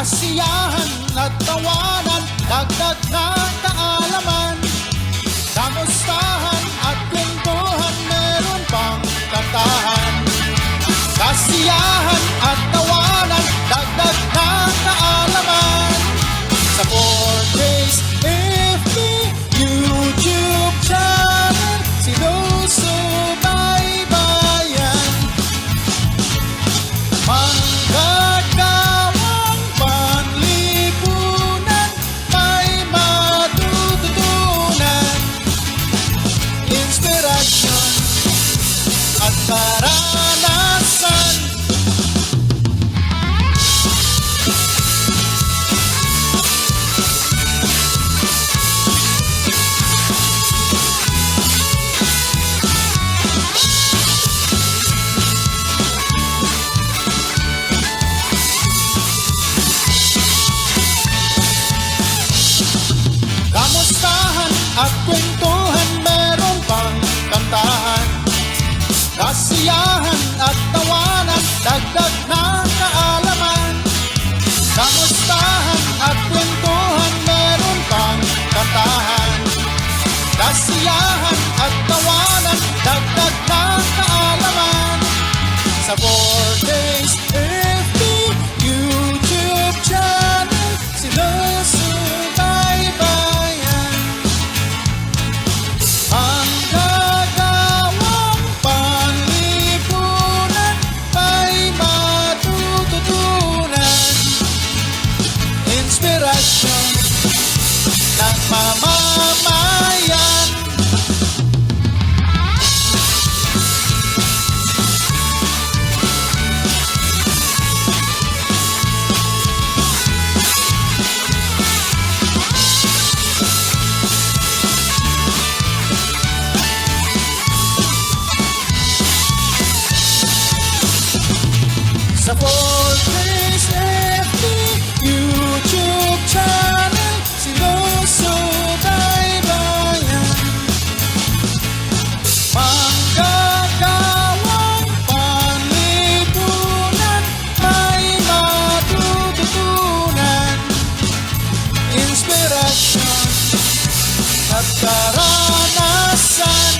kasiyahan at tawanan, dagdag na kaalaman, kamustahan at kwentuhan, meron pang kantahan. Kasiyahan at tawanan, dagdag na kaalaman, sa 4Days FB YouTube channel, sinusubaybayan. Manggagawang panlipunan, may matututunan, inspirasyon at karanasan. Kamustahan at kwentuhan, meron pang kantahan. Kasiyahan at tawanan, dagdag na kaalaman. Kamustahan at kwentuhan, meron pang kantahan. Kasiyahan at tawanan, dagdag na kaalaman, sa 4Days FB YouTube channel, sinusubaybayan. Ang gagawang panlipunan, may matututunan, inspirasyon ng mamamayan. Sa 4Days FB YouTube channel, sinusubaybayan. Manggagawang panlipunan, may matututunan, inspirasyon at karanasan.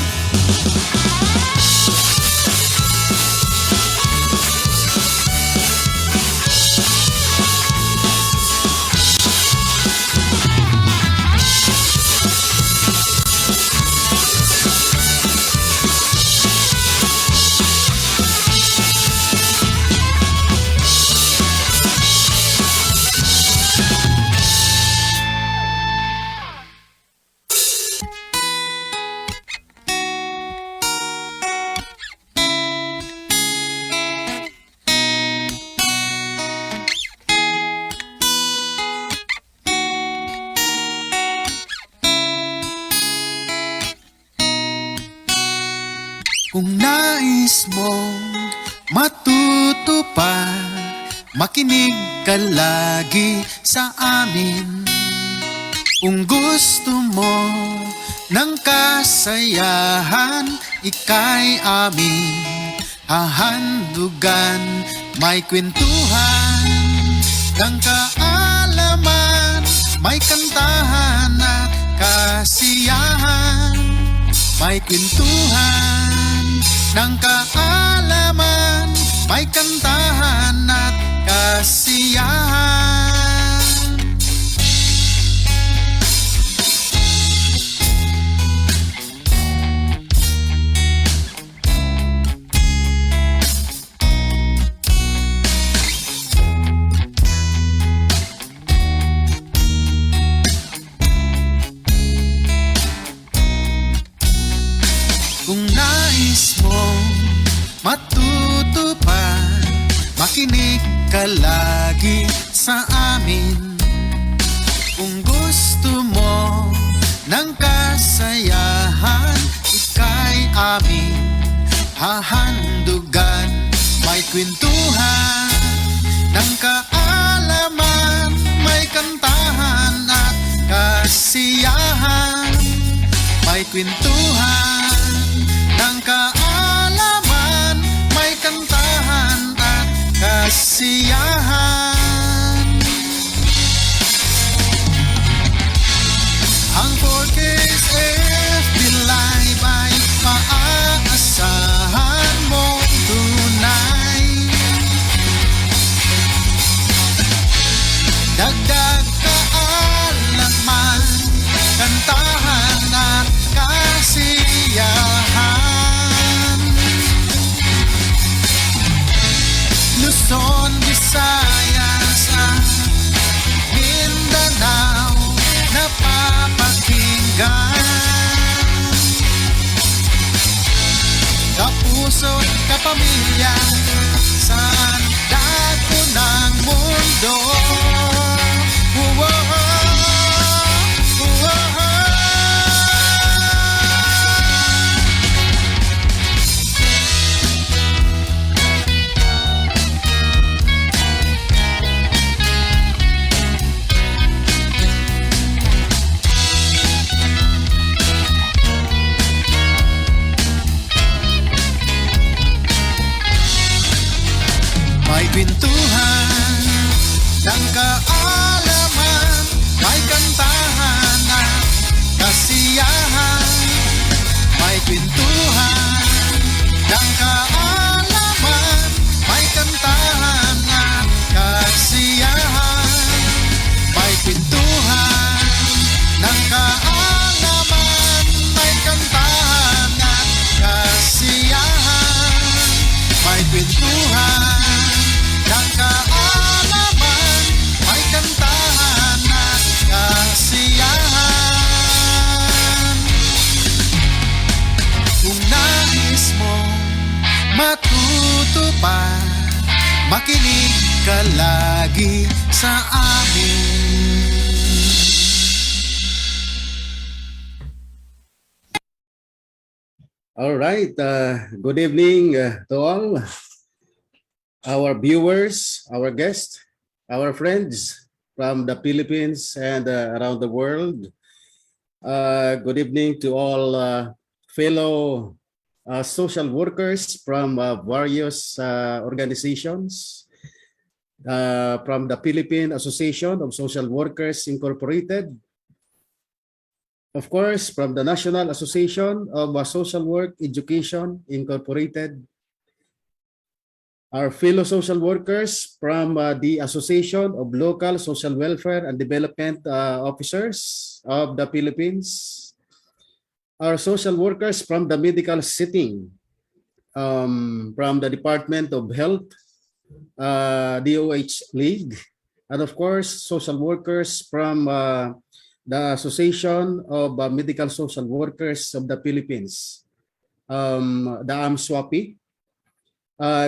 Kung nais mong matutupad, makinig ka lagi sa amin. Kung gusto mo ng kasayahan, ika'y amin hahandugan. May kwentuhan ng kaalaman, may kantahan at kasiyahan. May kwentuhan ng kaalaman, may kantahan at kasiyahan. Kung nais mong matutupad, makinig ka lagi sa amin. Kung gusto mo ng kasayahan, ika'y amin hahandugan. May kwentuhan ng kaalaman, may kantahan at kasiyahan. May kwentuhan ng kaalaman, may kantahan at kasiyahan. pamilya sa dako ng mundo. May kwentuhan ng kaalaman, may kantahan na kasiyahan. May kwentuhan ng kaalaman, may kantahan na kasiyahan. May kwentuhan ng kaalaman, may kantahan na kasiyahan. May kwentuhan ng kaalaman, may kantahan at kasiyahan. Kung nais mong matutupad, makinig ka lagi sa amin. All right. Good evening to all our viewers, our guests, our friends from the Philippines and around the world. Good evening to all fellow social workers from various organizations, from the Philippine Association of Social Workers Incorporated, of course, from the National Association of Social Work Education Incorporated, our fellow social workers from the Association of Local Social Welfare and Development Officers of the Philippines, our social workers from the medical setting, from the Department of Health, DOH League, and of course, social workers from the Association of Medical Social Workers of the Philippines, the AMSWAPI.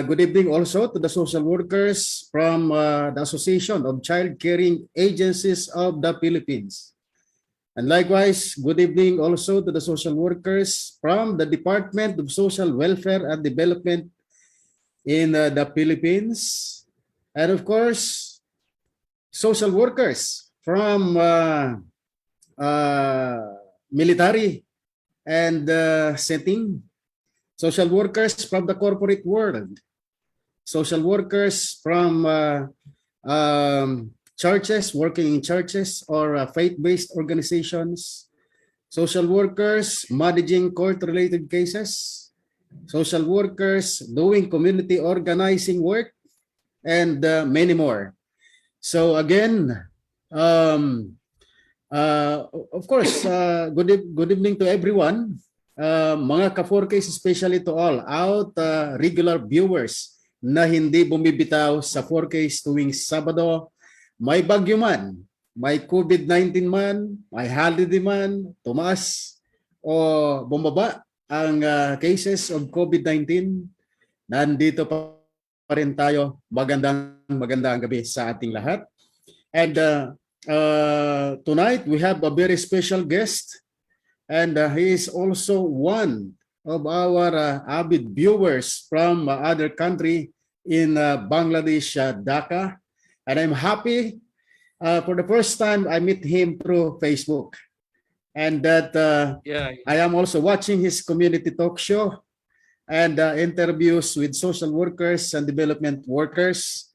Good evening also to the social workers from the Association of Child Caring Agencies of the Philippines. And likewise, good evening also to the social workers from the Department of Social Welfare and Development in the Philippines. And of course, social workers from military and setting, social workers from the corporate world, social workers from churches, working in churches or faith-based organizations, social workers managing court-related cases, social workers doing community organizing work, and many more. So again, of course, good evening to everyone. Mga ka-4Ks, especially to all regular viewers na hindi bumibitaw sa 4Ks tuwing Sabado, may bagyo man, may COVID-19 man, may holiday man, tumaas o bumaba ang cases of COVID-19, nandito pa rin tayo. Magandang gabi sa ating lahat. And tonight we have a very special guest, and he is also one of our avid viewers from other country in Bangladesh, Dakha. And I'm happy for the first time I meet him through Facebook, and that I am also watching his community talk show and interviews with social workers and development workers.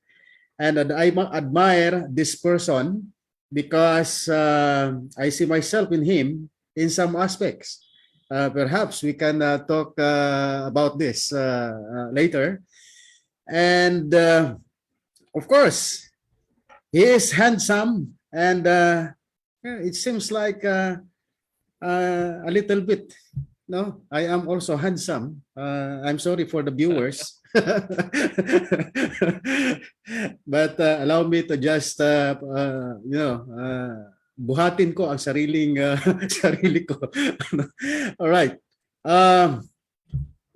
And I admire this person because I see myself in him in some aspects. Perhaps we can talk about this later. And of course, he is handsome, and it seems like a little bit. No, I am also handsome. I'm sorry for the viewers. But allow me to just, buhatin ko ang sarili ko. All right.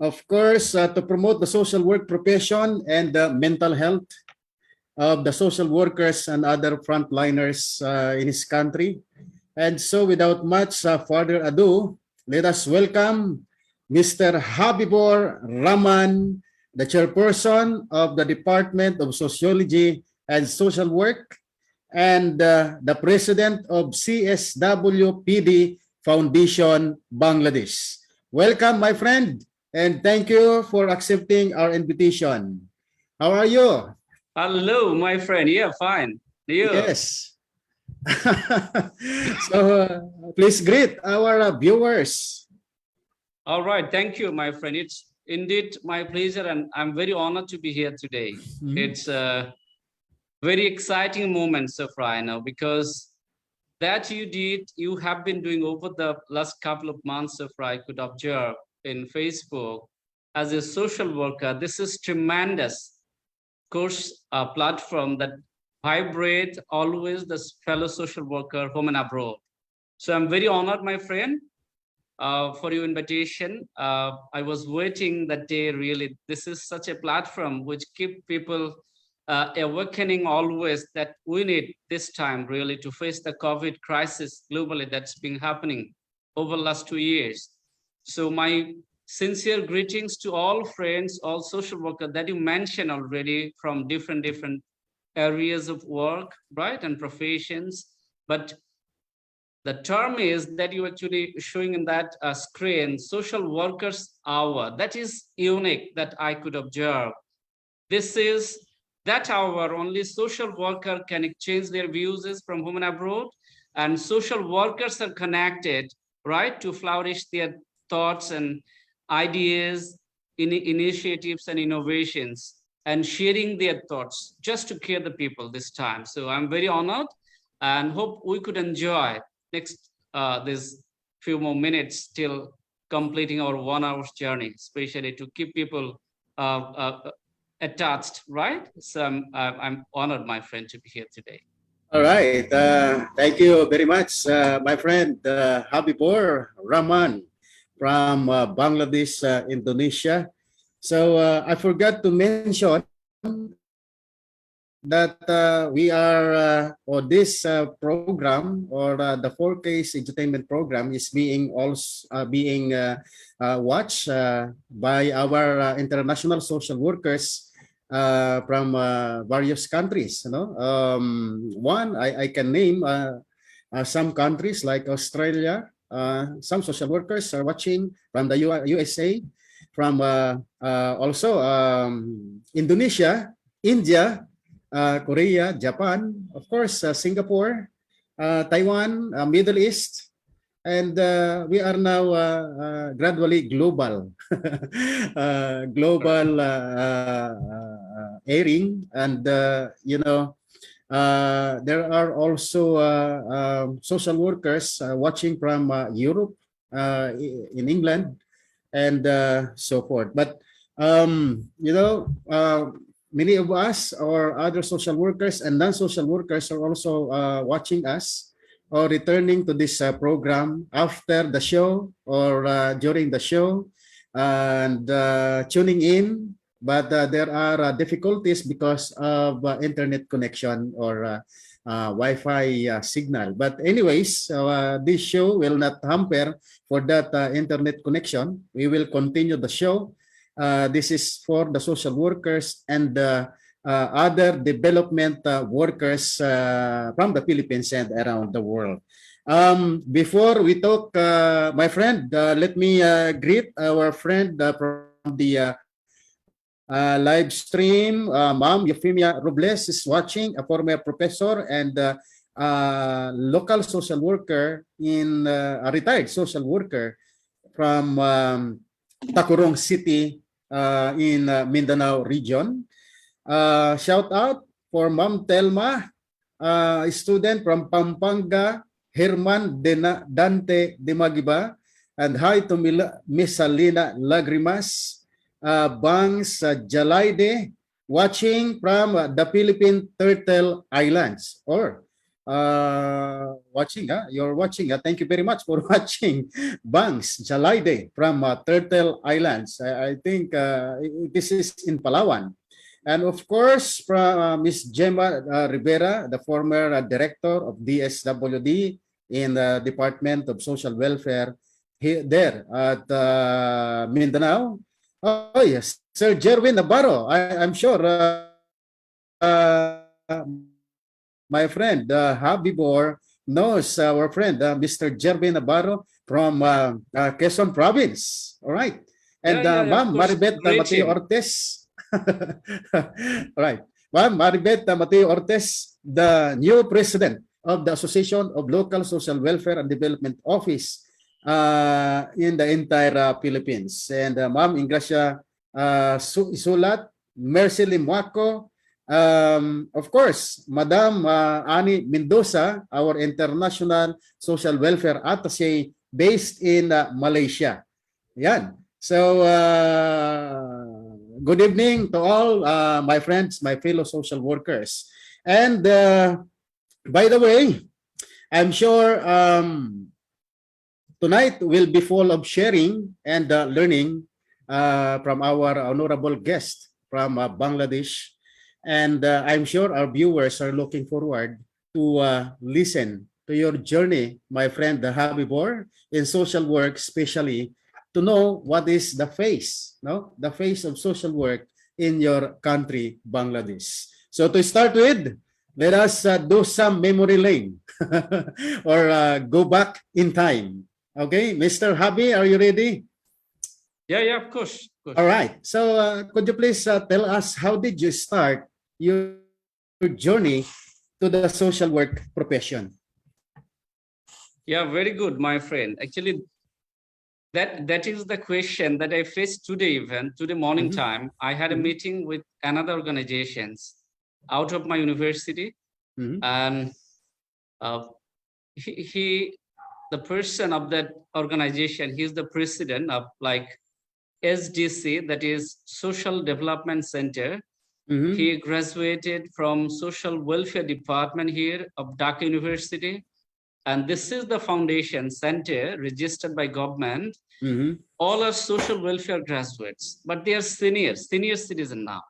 of course, to promote the social work profession and the mental health of the social workers and other frontliners in his country. And so without much further ado, let us welcome Mr. Habibur Rhaman, the chairperson of the Department of Sociology and Social Work and the president of CSWPD Foundation, Bangladesh. Welcome, my friend, and thank you for accepting our invitation. How are you? Hello, my friend. Yeah, fine. You? Yes. So please greet our viewers. All right. Thank you, my friend. It's indeed my pleasure, and I'm very honored to be here today. It's a very exciting moment so far, I know, because that you have been doing over the last couple of months so far, I could observe in Facebook as a social worker. This is tremendous course platform that vibrate always the fellow social worker home and abroad. So I'm very honored, my friend, for your invitation. I was waiting that day, really. This is such a platform which keep people awakening always that we need this time really to face the COVID crisis globally that's been happening over the last 2 years. So my sincere greetings to all friends, all social workers that you mentioned already from different areas of work, right, and professions. But the term is that you actually showing in that screen, social workers hour. That is unique that I could observe. This is that hour only social worker can exchange their views from home and abroad, and social workers are connected, right, to flourish their thoughts and ideas, initiatives and innovations, and sharing their thoughts just to care the people this time. So I'm very honored and hope we could enjoy next this few more minutes till completing our 1 hour journey, especially to keep people attached, right? So I'm honored, my friend, to be here today. All right. Thank you very much, my friend Habibur Rhaman from Bangladesh, Indonesia. So I forgot to mention that we are, or this program, or the 4K's entertainment program is being also being watched by our international social workers from various countries. You know, one I can name some countries like Australia. Some social workers are watching from the USA, from also Indonesia, India, Korea, Japan, of course, Singapore, Taiwan, Middle East, and we are now gradually global, global airing, and you know, there are also social workers watching from Europe, in England, and so forth. But you know, many of us or other social workers and non-social workers are also watching us or returning to this program after the show or during the show and tuning in. But there are difficulties because of internet connection or Wi-Fi signal. But anyways, this show will not hamper for that internet connection. We will continue the show. This is for the social workers and other development workers from the Philippines and around the world. Before we talk, my friend, let me greet our friend from the live stream. Ma'am Euphemia Robles is watching, a former professor and local social worker in a retired social worker from Tacurong City in Mindanao region. Shout out for Ma'am Telma, a student from Pampanga, Herman Dante de Magiba, and hi to Miss Salina Lagrimas, Bangs Jalaide, watching from the Philippine Turtle Islands, or watching. You're watching. Thank you very much for watching. Bangs Jalaide from Turtle Islands. I think this is in Palawan. And of course, from Ms. Gemma Rivera, the former director of DSWD in the Department of Social Welfare there at Mindanao. Oh, yes. Sir Jerwin Navarro, I'm sure my friend Habibur knows our friend Mr. Jerwin Navarro from Quezon Province. All right. And Yeah, of Ma'am course. Maribet Great Mateo him. Ortiz. All right. Ma'am Maribet Mateo Ortiz, the new president of the Association of Local Social Welfare and Development Office in the entire Philippines. And Ma'am Ingracia Isulat, Mercy Limuaco, of course, Madam Ani Mendoza, our international social welfare attaché based in Malaysia. Yan. So, good evening to all my friends, my fellow social workers. And by the way, I'm sure tonight will be full of sharing and learning from our honorable guest from Bangladesh. And I'm sure our viewers are looking forward to listen to your journey, my friend Habibur, in social work, especially to know what is the face, no, the face of social work in your country, Bangladesh. So to start with, let us do some memory lane or go back in time. Okay, Mr. Habi, are you ready? Yeah, of course. All right. So could you please tell us how did you start your journey to the social work profession? Yeah, very good, my friend. Actually, that is the question that I faced today, even today morning time. I had a meeting with another organizations out of my university, and he the person of that organization, he's the president of like SDC, that is Social Development Center. He graduated from Social Welfare Department here of Dakha University. And this is the foundation center registered by government. All are social welfare graduates, but they are senior citizen now.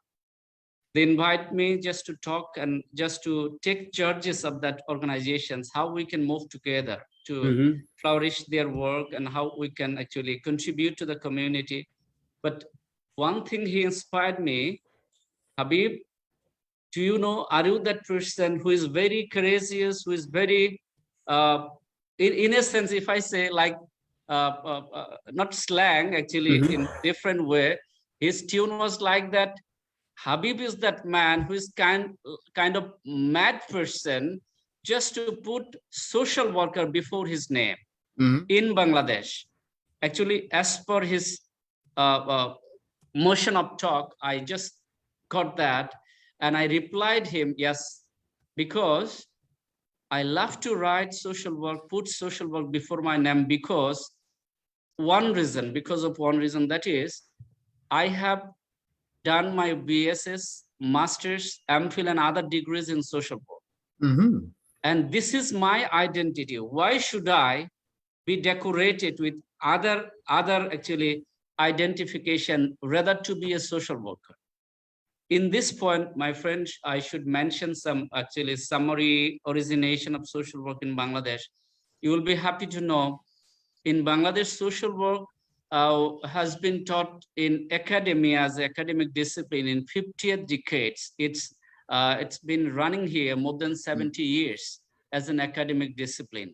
They invite me just to talk and just to take charges of that organizations, how we can move together to flourish their work and how we can actually contribute to the community. But one thing he inspired me, Habib, do you know, are you that person who is very courageous, who is very, in a sense, if I say like, not slang, actually in different way, his tune was like that, Habib is that man who is kind of mad person just to put social worker before his name in Bangladesh. Actually, as per his motion of talk, I just got that. And I replied him, yes, because I love to write social work, put social work before my name because of one reason, that is, I have done my BSS, Masters, MPhil, and other degrees in social work. And this is my identity. Why should I be decorated with other actually identification rather to be a social worker? In this point, my friends, I should mention some actually summary origination of social work in Bangladesh. You will be happy to know in Bangladesh, social work has been taught in academia as academic discipline in 50th decades. It's been running here more than 70 years as an academic discipline.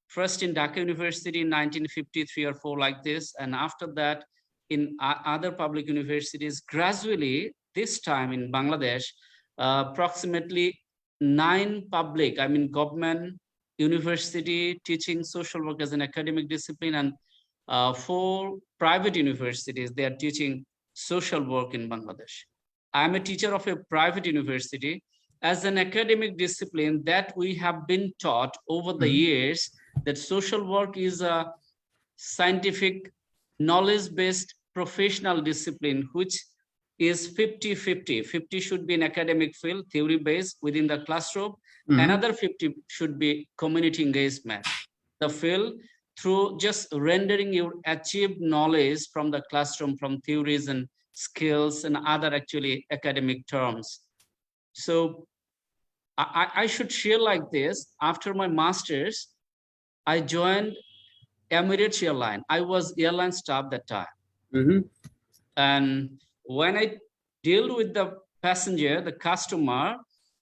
First in Dakha University in 1953 or 4 like this, and after that in other public universities. Gradually, this time in Bangladesh, approximately 9 public, government university teaching social work as an academic discipline, and 4 private universities, they are teaching social work in Bangladesh. I am a teacher of a private university. As an academic discipline that we have been taught over the years, that social work is a scientific, knowledge-based professional discipline, which is 50-50. 50 should be in academic field, theory-based within the classroom, Another 50 should be community engagement. The field through just rendering your achieved knowledge from the classroom, from theories and skills and other actually academic terms. So I should share like this. After my master's, I joined Emirates Airline. I was airline staff that time. And when I deal with the passenger, the customer,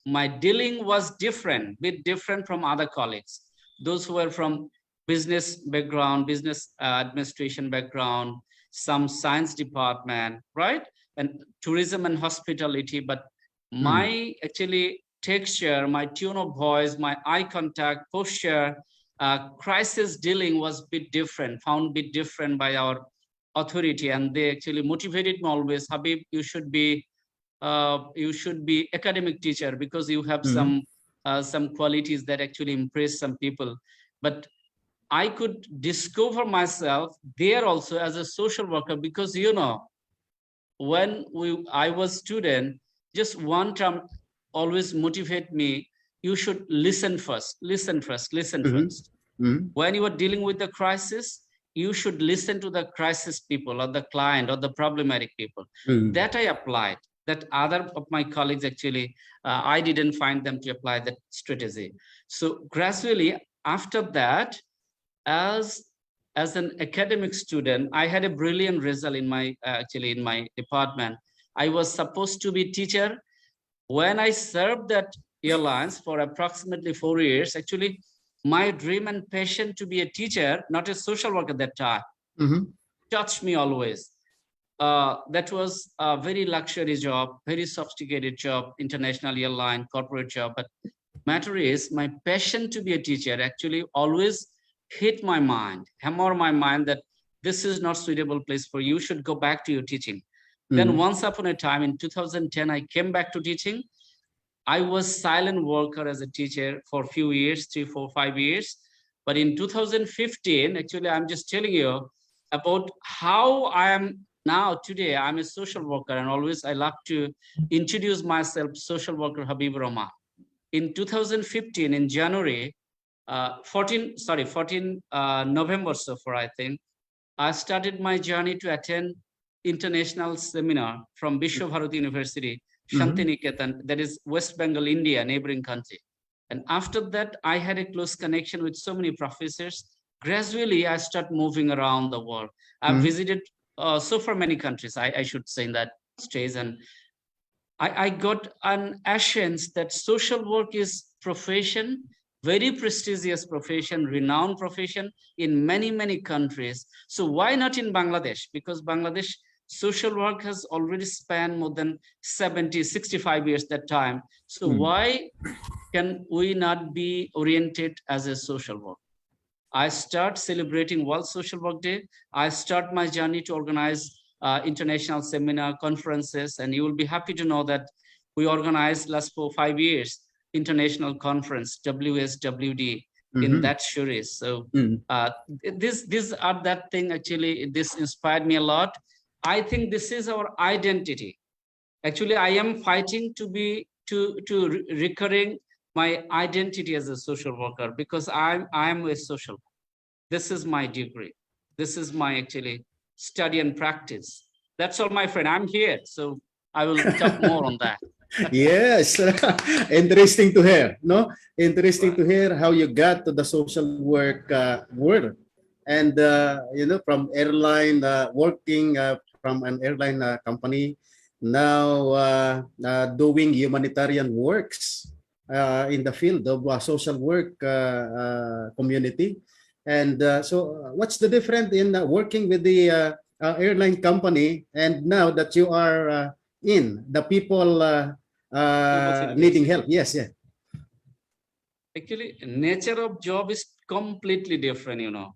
my dealing was different, bit different from other colleagues. Those who were from business background, business administration background, some science department, right? And tourism and hospitality. But my actually texture, my tone of voice, my eye contact, posture, crisis dealing was a bit different, found a bit different by our authority. And they actually motivated me always, Habib, you should be academic teacher because you have some qualities that actually impress some people. But I could discover myself there also as a social worker because, you know, when I was student, just one term always motivate me. You should listen first, listen first, listen first. When you are dealing with the crisis, you should listen to the crisis people or the client or the problematic people. That I applied. That other of my colleagues actually, I didn't find them to apply that strategy. So gradually after that, as an academic student, I had a brilliant result in my in my department. I was supposed to be teacher. When I served that airlines for approximately 4 years, actually, my dream and passion to be a teacher, not a social worker at that time, touched me always. That was a very luxury job, very sophisticated job, international airline, corporate job. But matter is, my passion to be a teacher actually always hit my mind, hammer my mind that this is not suitable place for you, should go back to your teaching. Then once upon a time in 2010, I came back to teaching. I was silent worker as a teacher for a few years, 3, 4, 5 years. But in 2015, actually, I'm just telling you about how I am now today. I'm a social worker, and always I love to introduce myself, social worker Habibur Rhaman. In 2015, in January, 14 November so far, I think, I started my journey to attend international seminar from Vishwabharati University, Shantiniketan, that is West Bengal, India, neighboring country. And after that, I had a close connection with so many professors. Gradually, I start moving around the world. I've visited so far many countries, I should say, in that stage. And I got an assurance that social work is profession, very prestigious profession, renowned profession in many, many countries. So why not in Bangladesh? Because Bangladesh social work has already spanned more than 70, 65 years that time. So why can we not be oriented as a social work? I start celebrating World Social Work Day. I start my journey to organize international seminar conferences, and you will be happy to know that we organized last 5 years international conference WSWD in that series. So these are that thing actually. This inspired me a lot. I think this is our identity. Actually, I am fighting to be recurring my identity as a social worker because I am a social worker. This is my degree. This is my actually study and practice. That's all, my friend. I'm here, so I will talk more on that. Yes, interesting to hear. No, interesting to hear how you got to the social work world, and you know, from airline working from an airline company, now doing humanitarian works in the field of social work community. And so, what's the difference in working with the airline company and now that you are in the people needing help? Yes, yeah. Actually, nature of job is completely different, you know.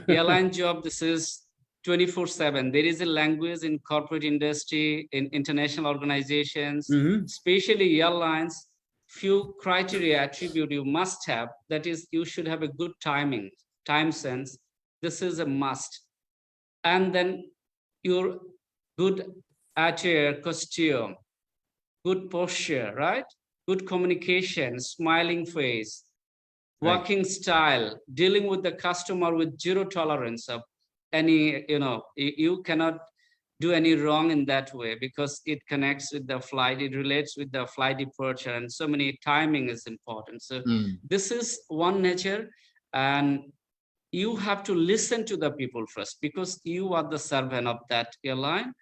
Airline job, this is 24/7. There is a language in corporate industry, in international organizations, especially airlines. Few criteria attribute you must have. That is, you should have a good timing, time sense. This is a must. And then your good attire, costume, good posture, right? good communication, smiling face, working style, dealing with the customer with zero tolerance of any, you cannot do any wrong in that way, because it connects with the flight, it relates with the flight departure, and so many timing is important. So this is one nature, and you have to listen to the people first, because you are the servant of that airline.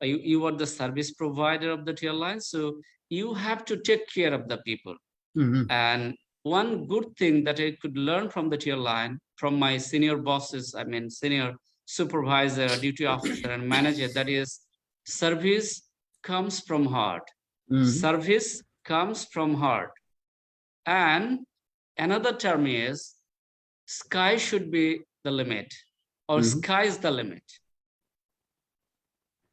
You are the service provider of that airline. So you have to take care of the people. And one good thing that I could learn from the airline, from my senior bosses, I mean, senior supervisor, duty officer, and manager, that is, service comes from heart. Service comes from heart. And another term is, sky should be the limit, or sky is the limit.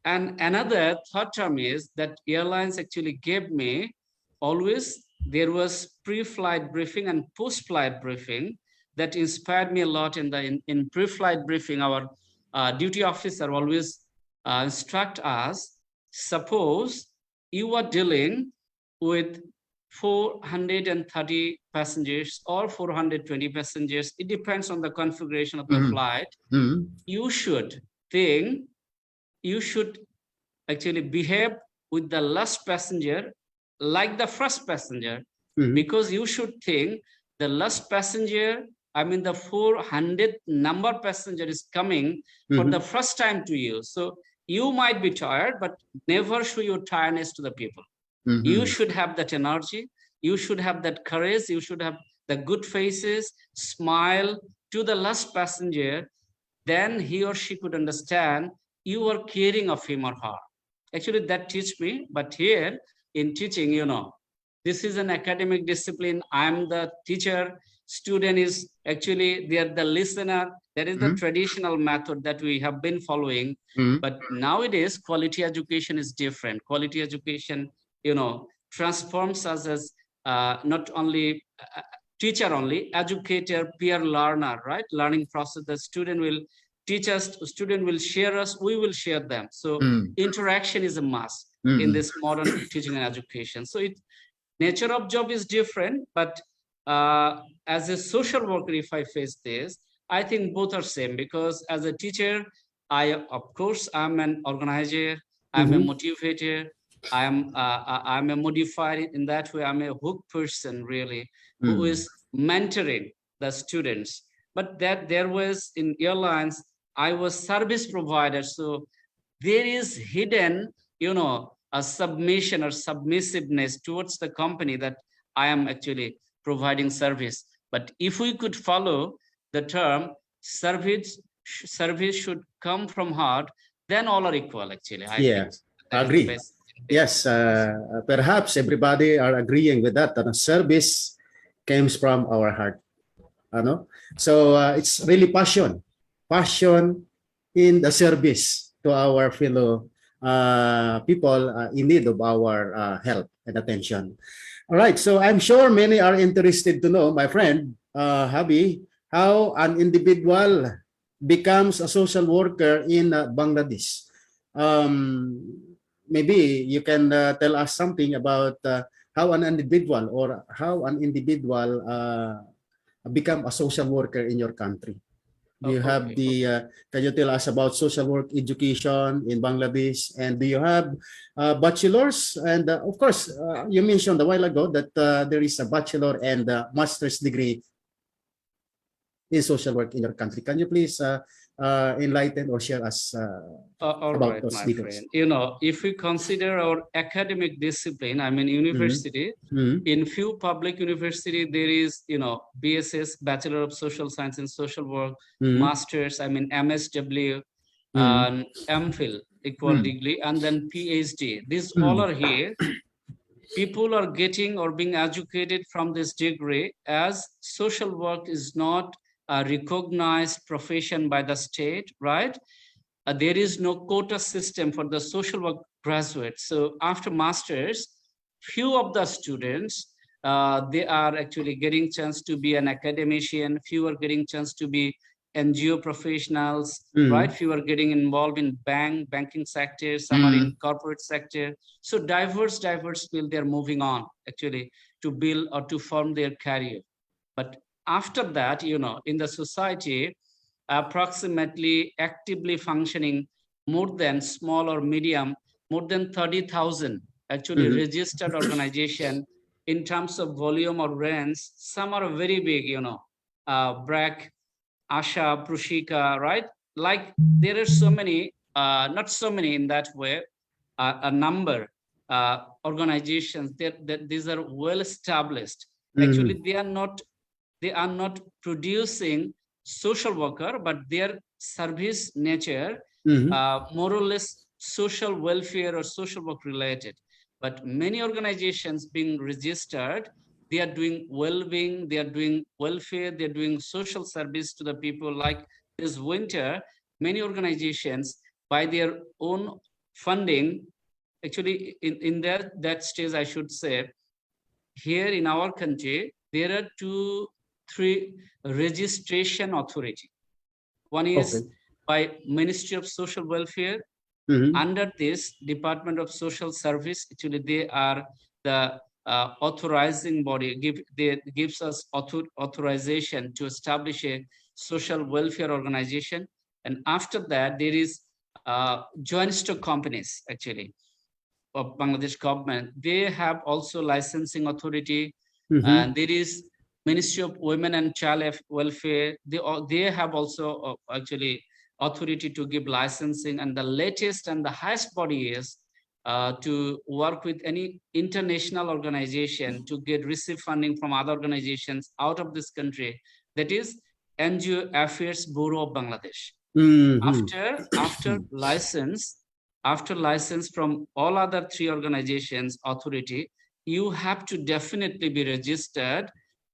And another third term is that airlines actually gave me, always there was pre-flight briefing and post-flight briefing that inspired me a lot. In pre-flight briefing, our duty officer always instruct us, suppose you are dealing with 430 passengers or 420 passengers, it depends on the configuration of the flight. You should think, you should actually behave with the last passenger like the first passenger, because you should think the last passenger, I mean the 400 number passenger is coming for the first time to you. So you might be tired, but never show your tiredness to the people. You should have that energy. You should have that courage. You should have the good faces, smile to the last passenger. Then he or she could understand you are caring of him or her. Actually, that teach me. But here in teaching, this is an academic discipline. I'm the teacher. Student is actually, they are the listener. That is the traditional method that we have been following. But nowadays, quality education is different. Quality education, transforms us as not only teacher only, educator, peer learner, right? Learning process. The student will teach us, student will share us, we will share them. So interaction is a must in this modern teaching and education. So nature of job is different, but as a social worker, if I face this, I think both are same, because as a teacher, of course, I'm an organizer, I'm a motivator, I'm a modifier in that way. I'm a hook person, really, who is mentoring the students. But that there was in airlines, I was service provider. So there is hidden, a submission or submissiveness towards the company that I am actually providing service. But if we could follow the term service should come from heart, then all are equal, actually. I think agree. Yes, perhaps everybody are agreeing with that. Service comes from our heart. So it's really passion in the service to our fellow people in need of our help and attention. All right, so I'm sure many are interested to know, my friend Habi, how an individual becomes a social worker in Bangladesh. Maybe you can tell us something about how an individual become a social worker in your country. Do you have can you tell us about social work education in Bangladesh? And do you have bachelor's? And of course, you mentioned a while ago that there is a bachelor and master's degree in social work in your country. Can you please enlighten or share us about those details? Friend. If we consider our academic discipline, I mean university, in few public university there is BSS, Bachelor of Social Science and Social Work, Masters, I mean MSW, and MPhil, equal degree, and then PhD. These all are here. People are getting or being educated from this degree, as social work is not a recognized profession by the state, right? There is no quota system for the social work graduates. So after masters, few of the students, they are actually getting chance to be an academician, few are getting chance to be NGO professionals, Mhm. right? Few are getting involved in banking sector, some are in corporate sector. So diverse field, they're moving on actually to build or to form their career. But after that, in the society, approximately actively functioning more than small or medium, more than 30,000 actually registered organization in terms of volume or range. Some are very big, BRAC, Asha, Prushika, right? Like there are so many, not so many in that way, a number organizations that these are well established. Actually, they are not producing social worker, but their service nature, more or less social welfare or social work related. But many organizations being registered, they are doing well-being, they are doing welfare, they are doing social service to the people. Like this winter, many organizations by their own funding, actually in that stage, I should say, here in our country, there are three registration authority. One is Okay. by Ministry of Social Welfare. Under this Department of Social Service, actually they are the authorizing body, gives us authorization to establish a social welfare organization. And after that, there is joint stock companies actually of Bangladesh government. They have also licensing authority, and there is Ministry of Women and Child Welfare. They have also actually authority to give licensing, and the latest and the highest body is to work with any international organization to receive funding from other organizations out of this country. That is NGO Affairs Bureau of Bangladesh. After license from all other three organizations authority, you have to definitely be registered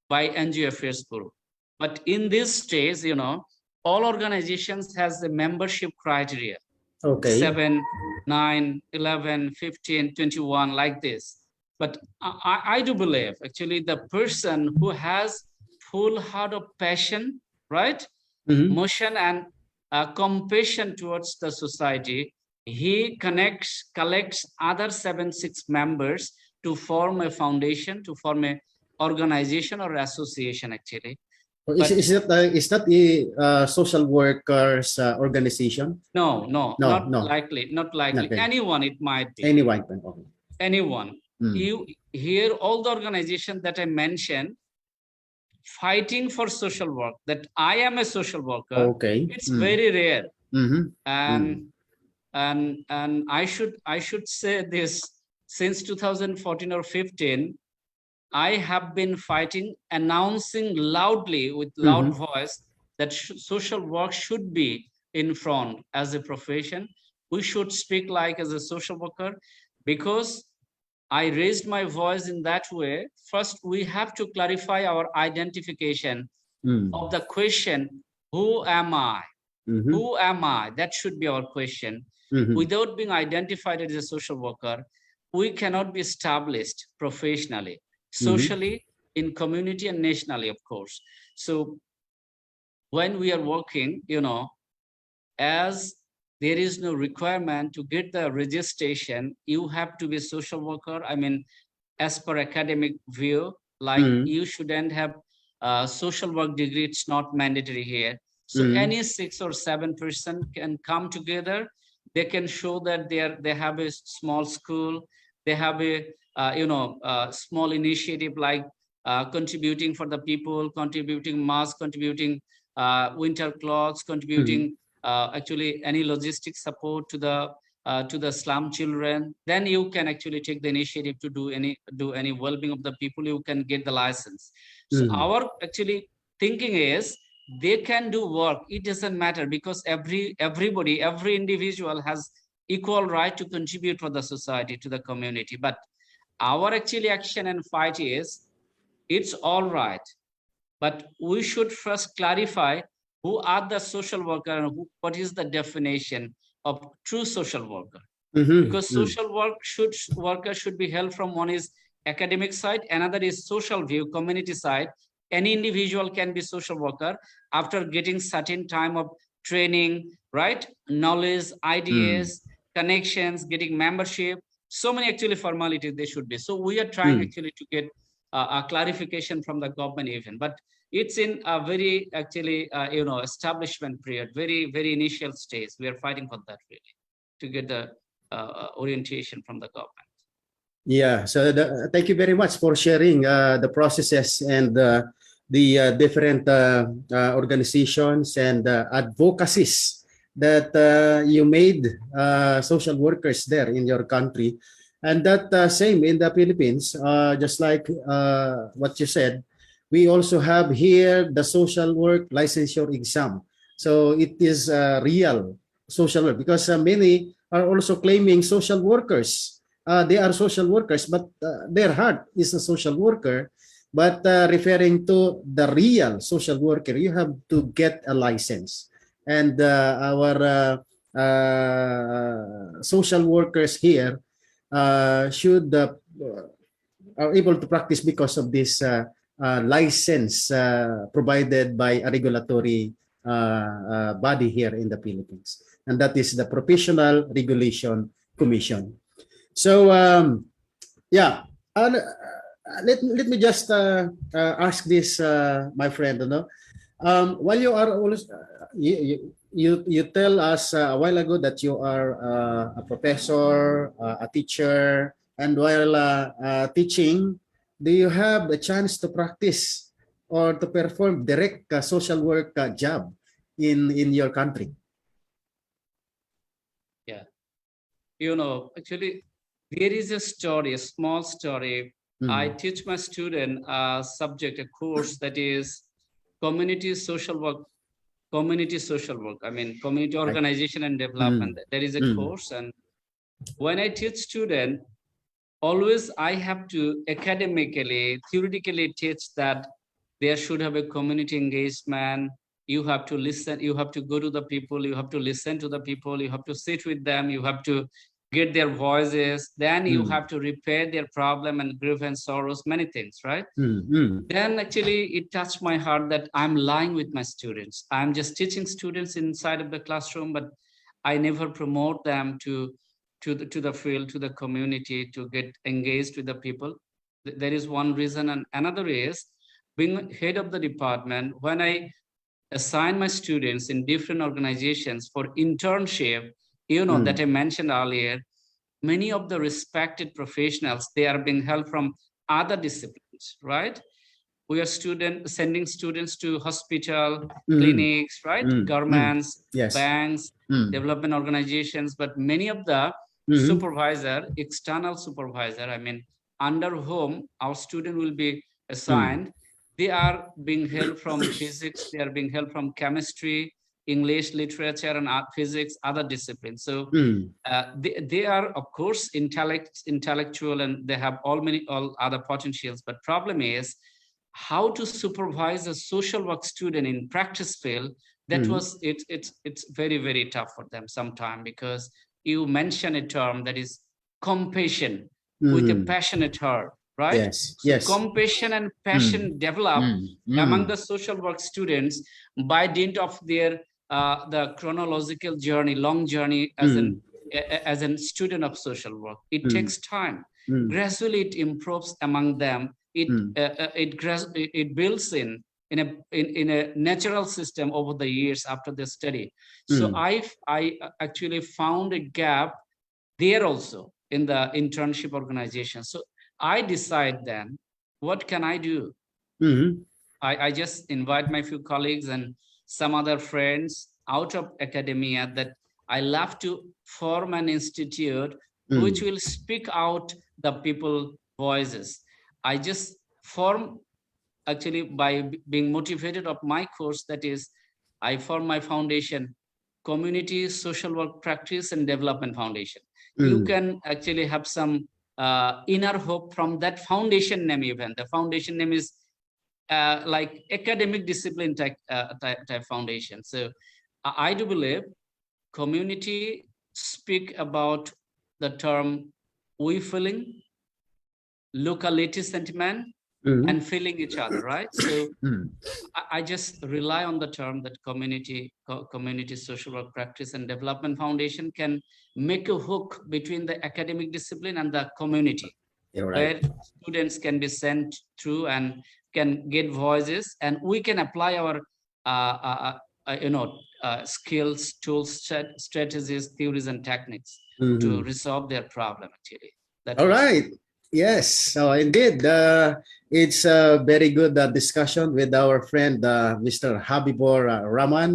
by NGO Affairs Bureau. But in this stage, all organizations has the membership criteria. Okay. 7, 9, 11, 15, 21, like this. But I do believe actually the person who has full heart of passion, right? Motion and compassion towards the society, he collects other 7-6 members to form a foundation, to form a organization or association actually. Is that a social workers organization? No, not No. likely. Okay. Anyone, it might be. Anyone. Okay. Anyone. You hear all the organizations that I mentioned fighting for social work, that I am a social worker. Okay. It's very rare. And And I should say this, since 2014 or 15, I have been fighting, announcing loudly with loud voice that social work should be in front as a profession. We should speak like as a social worker, because I raised my voice in that way. First, we have to clarify our identification of the question, who am I? Who am I? That should be our question. Without being identified as a social worker, we cannot be established professionally, socially, in community and nationally, of course. So when we are working, as there is no requirement to get the registration, you have to be a social worker. I mean, as per academic view, like you shouldn't have a social work degree. It's not mandatory here. So any 6 or 7 person can come together. They can show that they have a small school. They have a small initiative like contributing for the people, contributing masks, contributing winter clothes, contributing actually any logistic support to the slum children. Then you can actually take the initiative to do any well-being of the people. You can get the license. So our actually thinking is, they can do work. It doesn't matter, because everybody, every individual has equal right to contribute for the society, to the community. But our actually action and fight is, it's all right, but we should first clarify who are the social worker and what is the definition of true social worker. Because social worker should be held from, one is academic side, another is social view, community side. any individual can be social worker after getting certain time of training, right? Knowledge, ideas, connections, getting membership. So many actually formalities they should be. So we are trying actually to get a clarification from the government even, but it's in a very actually establishment period, very initial stage. We are fighting for that really to get the orientation from the government. Yeah, so thank you very much for sharing the processes and the different organizations and advocacies that you made social workers there in your country. And that same in the Philippines, just like what you said, we also have here the social work licensure exam. So it is real social work because many are also claiming social workers. They are social workers, but their heart is a social worker. But referring to the real social worker, you have to get a license. And our social workers here should are able to practice because of this license provided by a regulatory body here in the Philippines. And that is the Professional Regulation Commission. So, yeah, let me just ask this, my friend. While you are always, you tell us a while ago that you are a professor, a teacher, and while teaching, do you have a chance to practice or to perform direct social work job in your country? Yeah, actually, there is a story, a small story. I teach my student a subject, a course that is community social work. I mean, community organization and development. There is a course, and when I teach student, always I have to academically, theoretically teach that there should have a community engagement. You have to listen, you have to go to the people, you have to listen to the people, you have to sit with them, you have to get their voices, then you have to repair their problem and grief and sorrows, many things, right? Then actually it touched my heart that I'm lying with my students. I'm just teaching students inside of the classroom, but I never promote them to the field, to the community, to get engaged with the people. There is one reason, and another is being head of the department. When I assign my students in different organizations for internship, that I mentioned earlier, many of the respected professionals, they are being helped from other disciplines, right? We are sending students to hospital, clinics, right? Governments, banks, development organizations, but many of the supervisor, external supervisor, I mean, under whom our student will be assigned, they are being helped from physics, they are being helped from chemistry, English, literature, and art, physics, other disciplines. So they are, of course, intellectual, and they have all other potentials. But problem is how to supervise a social work student in practice field. That was it's very tough for them sometimes, because you mention a term that is compassion with a passionate heart. Right? So compassion and passion develop among the social work students by dint of their the chronological journey, long journey as a student of social work. It takes time. Gradually, it improves among them. It builds in a natural system over the years after the study. So I actually found a gap there also in the internship organization. So I decide then, what can I do? I just invite my few colleagues and some other friends out of academia that I love to form an institute which will speak out the people voices. I just form, actually by being motivated of my course, that is, I form my foundation, Community Social Work Practice and Development Foundation. You can actually have some inner hope from that foundation name even. The foundation name is like academic discipline type foundation. So I do believe community speak about the term we feeling, locality sentiment, Mhm. and filling each other, right? So Mhm. I just rely on the term that community social work practice and development foundation can make a hook between the academic discipline and the community, You're right. where students can be sent through and can get voices, and we can apply our skills, tools, strategies, theories, and techniques to Mhm. resolve their problem. Actually, that All was right. Yes. So indeed, it's a very good discussion with our friend, Mr. Habibur Rhaman,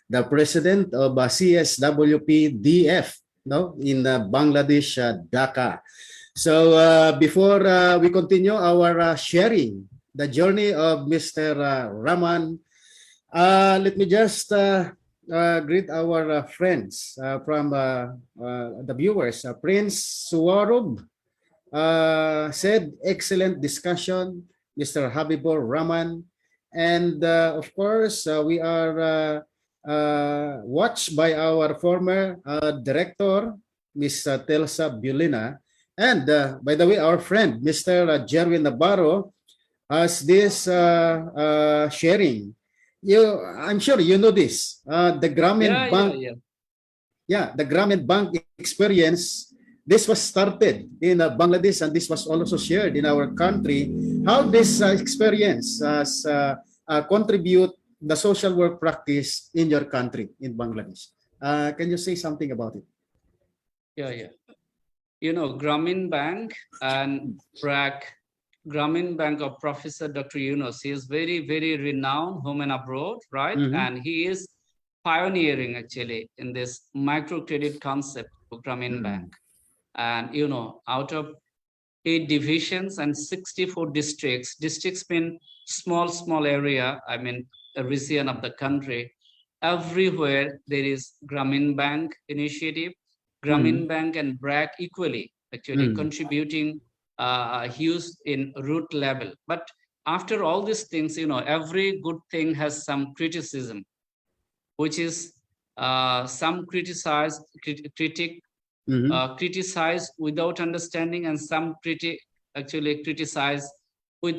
the president of CSWPDF, no, in Bangladesh, Dhaka. So before we continue our sharing the journey of Mr. Rhaman, let me just greet our friends from the viewers. Prince Suwarub said, excellent discussion, Mr. Habibur Rhaman. And of course, we are watched by our former director, Ms. Telsa Bulina. And by the way, our friend, Mr. Jerwin Navarro, has this sharing. I'm sure you know this. The yeah, Grameen yeah, Bank, yeah. yeah, the Grameen Bank experience, this was started in Bangladesh, and this was also shared in our country. How this experience has contribute the social work practice in your country in Bangladesh? Can you say something about it? Yeah, yeah. You know, Grameen Bank and BRAC, Grameen Bank of Professor Dr. Yunus, he is very, very renowned home and abroad, right? Mhm. And he is pioneering actually in this microcredit concept of Grameen Bank. Mhm. And, you know, out of 8 divisions and 64 districts, districts mean small area, I mean, a region of the country. Everywhere there is Grameen Bank initiative, Grameen Mhm. Bank and BRAC equally actually Mhm. contributing huge in root level. But after all these things, you know, every good thing has some criticism, which is some critic Mhm. criticize without understanding, and some actually criticize with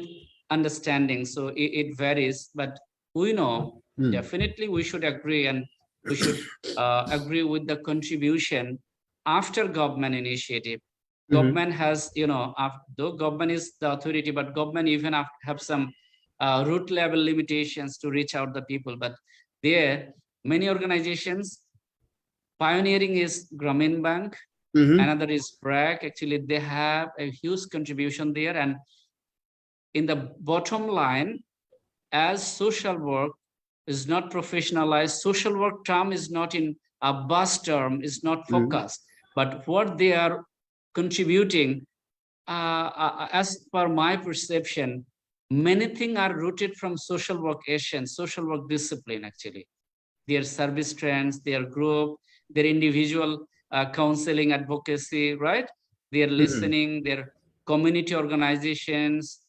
understanding. So it varies, but we know Mhm. definitely we should agree, and we should agree with the contribution after government initiative. Mhm. Government has, you know, though government is the authority, but government even have some root level limitations to reach out the people. But there, many organizations, pioneering is Grameen Bank, Mhm. another is BRAC. Actually, they have a huge contribution there. And in the bottom line, as social work is not professionalized, social work term is not in a bus term, is not Mhm. focused, but what they are contributing, as per my perception, many things are rooted from social work essence, social work discipline, actually. Their service trends, their group, their individual counseling advocacy, right? Their Mhm. listening, their community organizations,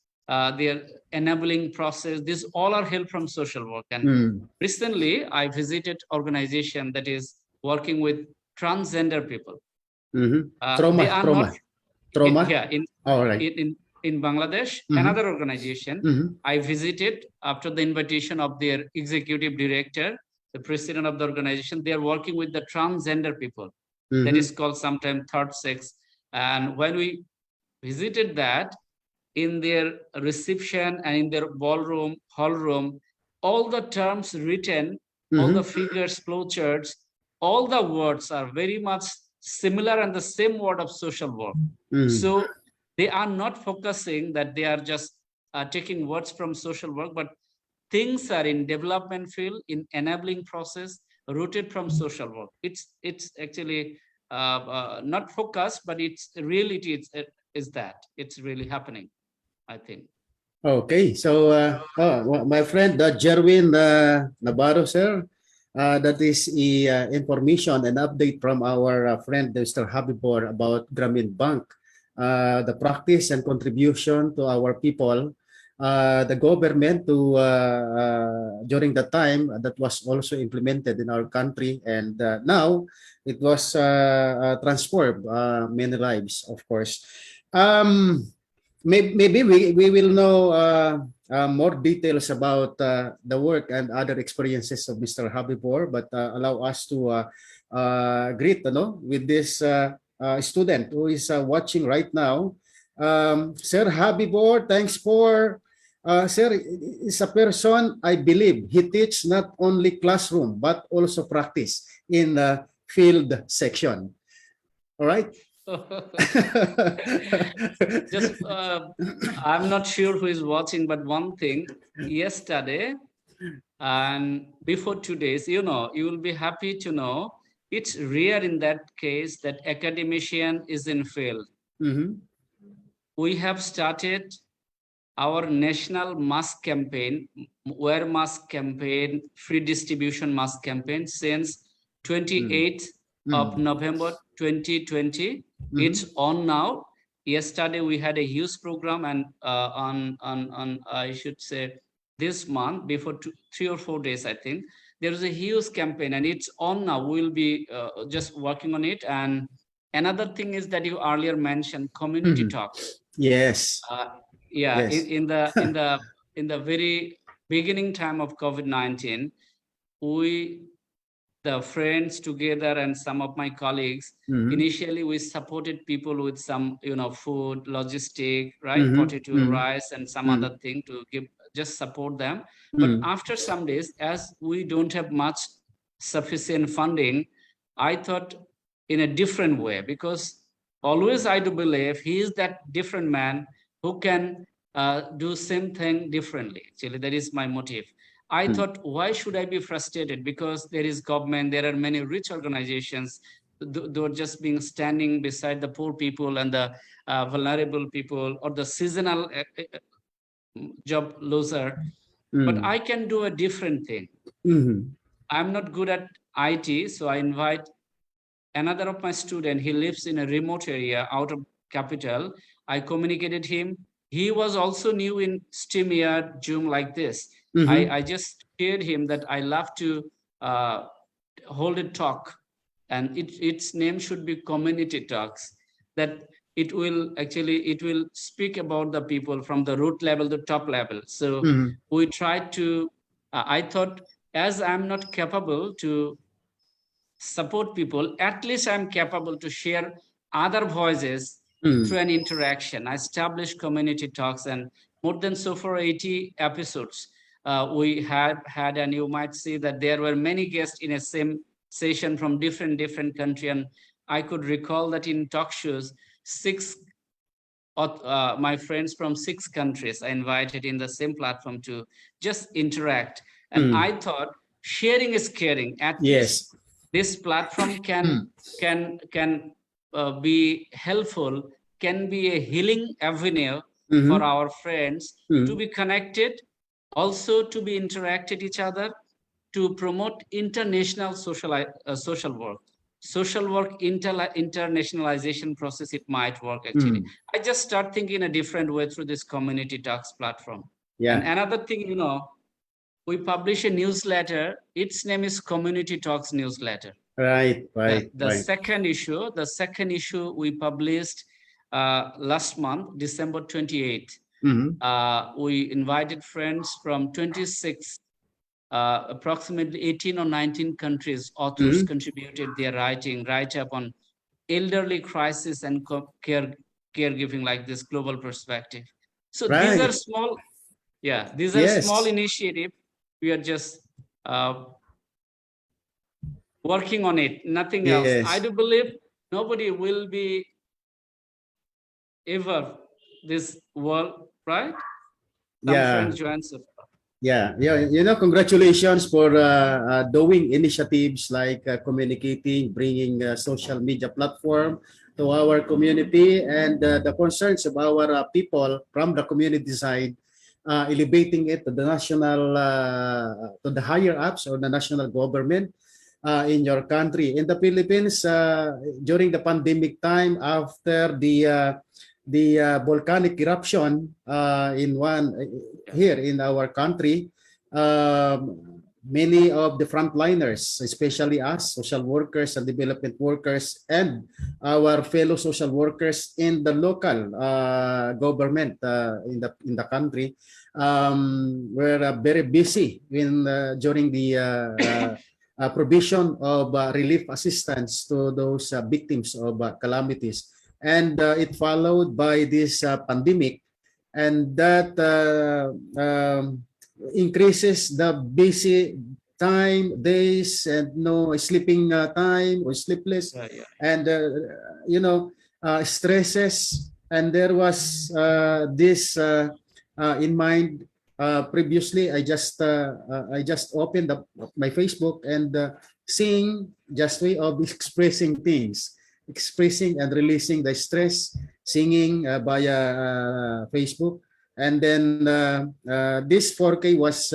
their enabling process. These all are help from social work. And Mhm. recently, I visited organization that is working with transgender people. Mhm. They Trauma, are not trauma, trauma. yeah All right. in Bangladesh. Mhm. Another organization Mhm. I visited after the invitation of their executive director, the president of the organization. They are working with the transgender people. That is Mhm. called sometimes third sex. And when we visited that, in their reception and in their ballroom, hall room, all the terms written, all the Mhm. figures, flowcharts, all the words are very much similar and the same word of social work. Mhm. So they are not focusing that they are just taking words from social work, but things are in development field, in enabling process, rooted from social work. It's actually not focused, but it's reality. Is that it's really happening, I think. Okay, so my friend Jerwin Navarro, sir, that is information and update from our friend Mr. Habibor about Grameen Bank, the practice and contribution to our people, the government to during the time that was also implemented in our country, and now it was transformed many lives, of course. Um, maybe we will know more details about the work and other experiences of Mr. Habibur, but allow us to greet with this student who is watching right now. Sir Habibur, thanks for sir is a person, I believe he teach not only classroom but also practice in field section. All right. Just, I'm not sure who is watching, but one thing, yesterday and before 2 days, you will be happy to know it's rare in that case that academician is in field. Mhm. We have started our national mask campaign, wear mask campaign, free distribution mask campaign since 28th of November 2020. It's on now. Yesterday we had a huge program, and on I should say this month, before 3 or 4 days, I think there is a huge campaign, and it's on now. We'll be just working on it. And another thing is that you earlier mentioned community talks. Yes. Yeah, Yes. in the very beginning time of COVID-19, we, the friends together and some of my colleagues, initially we supported people with some food, logistic, right, potato, rice, and some other thing to just support them. But after some days, as we don't have much sufficient funding, I thought in a different way, because always I do believe he is that different man who can do same thing differently. Actually, that is my motive. I thought, why should I be frustrated? Because there is government, there are many rich organizations, they're just being standing beside the poor people and the vulnerable people, or the seasonal job loser. But I can do a different thing. I'm not good at IT, so I invite another of my student. He lives in a remote area out of capital. I communicated him. He was also new in SteamYard, Zoom, like this. I just shared him that I love to hold a talk, and its name should be community talks, that it will speak about the people from the root level to top level. So we tried to, I thought, as I'm not capable to support people, at least I'm capable to share other voices through an interaction. I established community talks, and more than so far 80 episodes we had, and you might see that there were many guests in a same session from different country. And I could recall that in talk shows, my friends from 6 countries I invited in the same platform to just interact. And I thought sharing is caring. At least this platform can be helpful, can be a healing avenue for our friends to be connected, also to be interacted each other, to promote international social work. Social work internationalization process, it might work actually. I just start thinking in a different way through this community talks platform. And another thing, we publish a newsletter. Its name is Community Talks Newsletter. Right. The second issue we published last month, December 28th. We invited friends from 26, approximately 18 or 19 countries. Authors contributed their write-up on elderly crisis and caregiving, like this global perspective. So these are small, these are small initiatives. We are just working on it, nothing else. I do believe nobody will be ever this world, right? Some friends join so far. Congratulations for doing initiatives like communicating, bringing social media platform to our community, and the concerns of our people from the community side, elevating it to the national, to the higher ups or the national government in your country. In the Philippines, during the pandemic time, after the volcanic eruption here in our country, many of the frontliners, especially us, social workers and development workers, and our fellow social workers in the local government in the country, were very busy during the provision of relief assistance to those victims of calamities. And it followed by this pandemic, and that increases the busy time, days, and no sleeping time or sleepless, and stresses. And there was this in mind. Previously, I just opened up my Facebook and seeing just way of expressing things, expressing and releasing the stress, singing via Facebook. And then this 4K was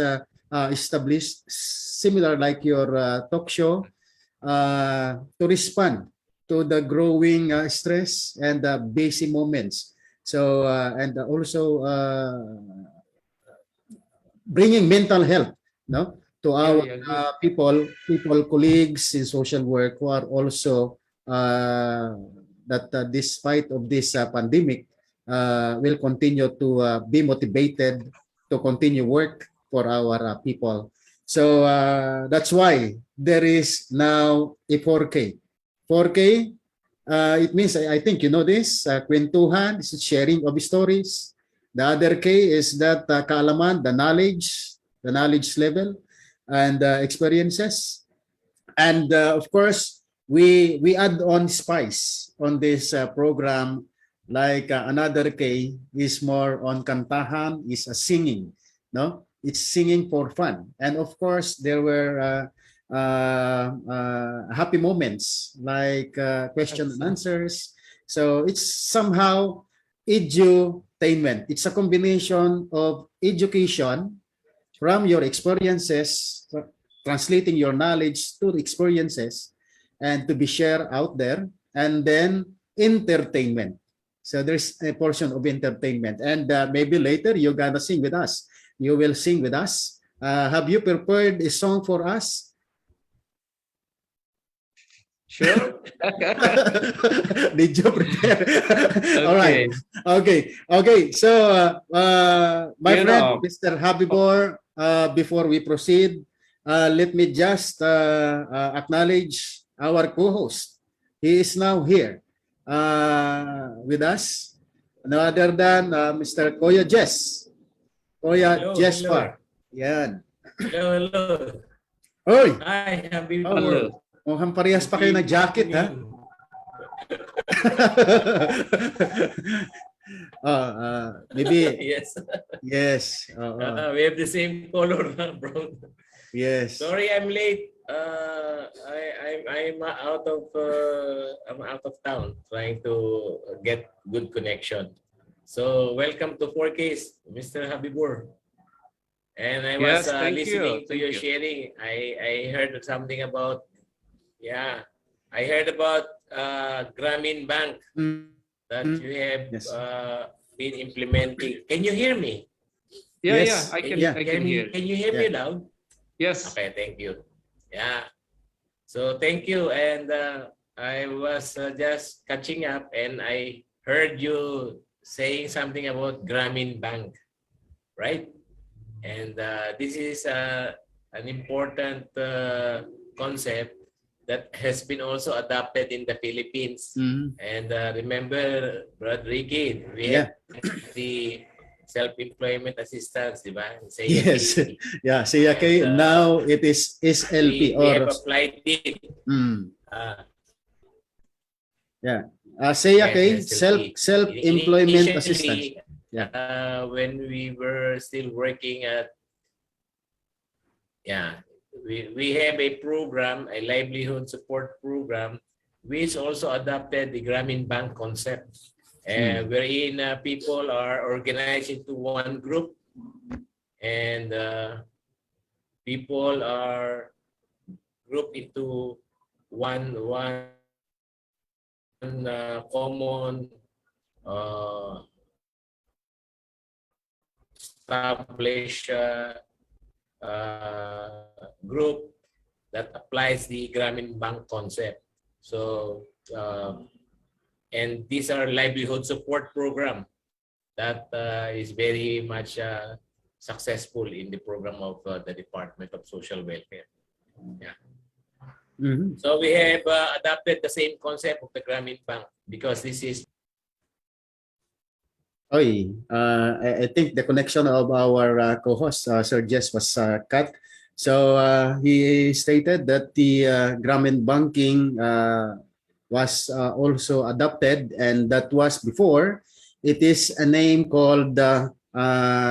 established, similar like your talk show, to respond to the growing stress and busy moments. So and also bringing mental health, no, to our people, colleagues in social work, who are also that despite of this pandemic, will continue to be motivated to continue work for our people. So that's why there is now a 4K. 4K, it means, I think you know this, kwentuhan is sharing of stories. The other K is that kaalaman, the knowledge level, and experiences. And of course, we add on spice on this program, like another K is more on kantahan, is a singing, no? It's singing for fun. And of course, there were happy moments like question and answers. So it's somehow edutainment. It's a combination of education from your experiences, translating your knowledge to experiences and to be shared out there, and then entertainment. So there's a portion of entertainment, and maybe later you're gonna sing with us. You will sing with us. Have you prepared a song for us? Sure. Did you prepare? All right. Okay. So, my friend, Mr. Habibur, before we proceed, let me just acknowledge our co-host. He is now here with us. No other than Mr. Koya Jess. Koya Jesper. Yan. Hello. Oy! Hi, Habibur. Hello. Mukhang parehas pa kayo nag-jacket, ha? Maybe. Yes. We have the same color, bro. Yes. Sorry, I'm late. I'm out of town, trying to get good connection. So welcome to 4Ks, Mr. Habibur. And I was listening to your sharing. I heard something about, I heard about Grameen Bank that you have been implementing. Can you hear me? Yeah, I can hear. Can you hear me loud? Yes. Okay, thank you. Yeah. So thank you. And I was just catching up, and I heard you saying something about Grameen Bank, right? And this is an important concept that has been also adopted in the Philippines. And remember, Brad Ricky, we have the self-employment assistance, di ba? Yes. Yeah, CSWPD. Now it is SLP. We have applied it. CSWPD, self-employment assistance. When we were still working at, we have a program, a livelihood support program, which also adopted the Grameen Bank concept, wherein people are organized into one group, and people are grouped into one common established group that applies the Grameen Bank concept. So, and these are livelihood support program that is very much successful in the program of the Department of Social Welfare. Yeah. So we have adopted the same concept of the Grameen Bank because this is. I think the connection of our co-host, Sir Jess, was cut. So he stated that the Grameen banking was also adopted, and that was before. It is a name called the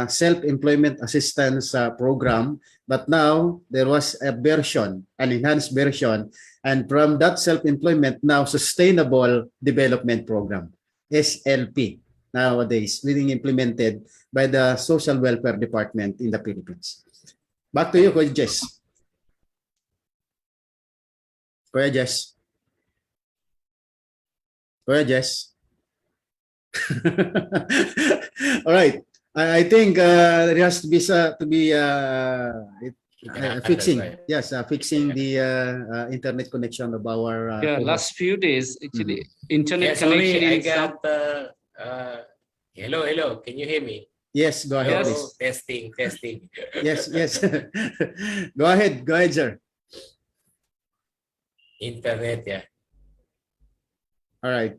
Self-Employment Assistance Program, but now there was a version, an enhanced version, and from that self-employment now Sustainable Development Program, SLP, nowadays being implemented by the Social Welfare Department in the Philippines. Back to you, Kuya Jess. Kuya Jess. Kuya Jess. All right. I think there has to be fixing. Right. Yes, fixing the internet connection of our. Yeah, last few days actually, internet Yes, connection sorry, I in some. got. Hello. Can you hear me? Yes, go ahead, Hello, please. testing. Yes. Go ahead, sir. Internet, yeah. All right.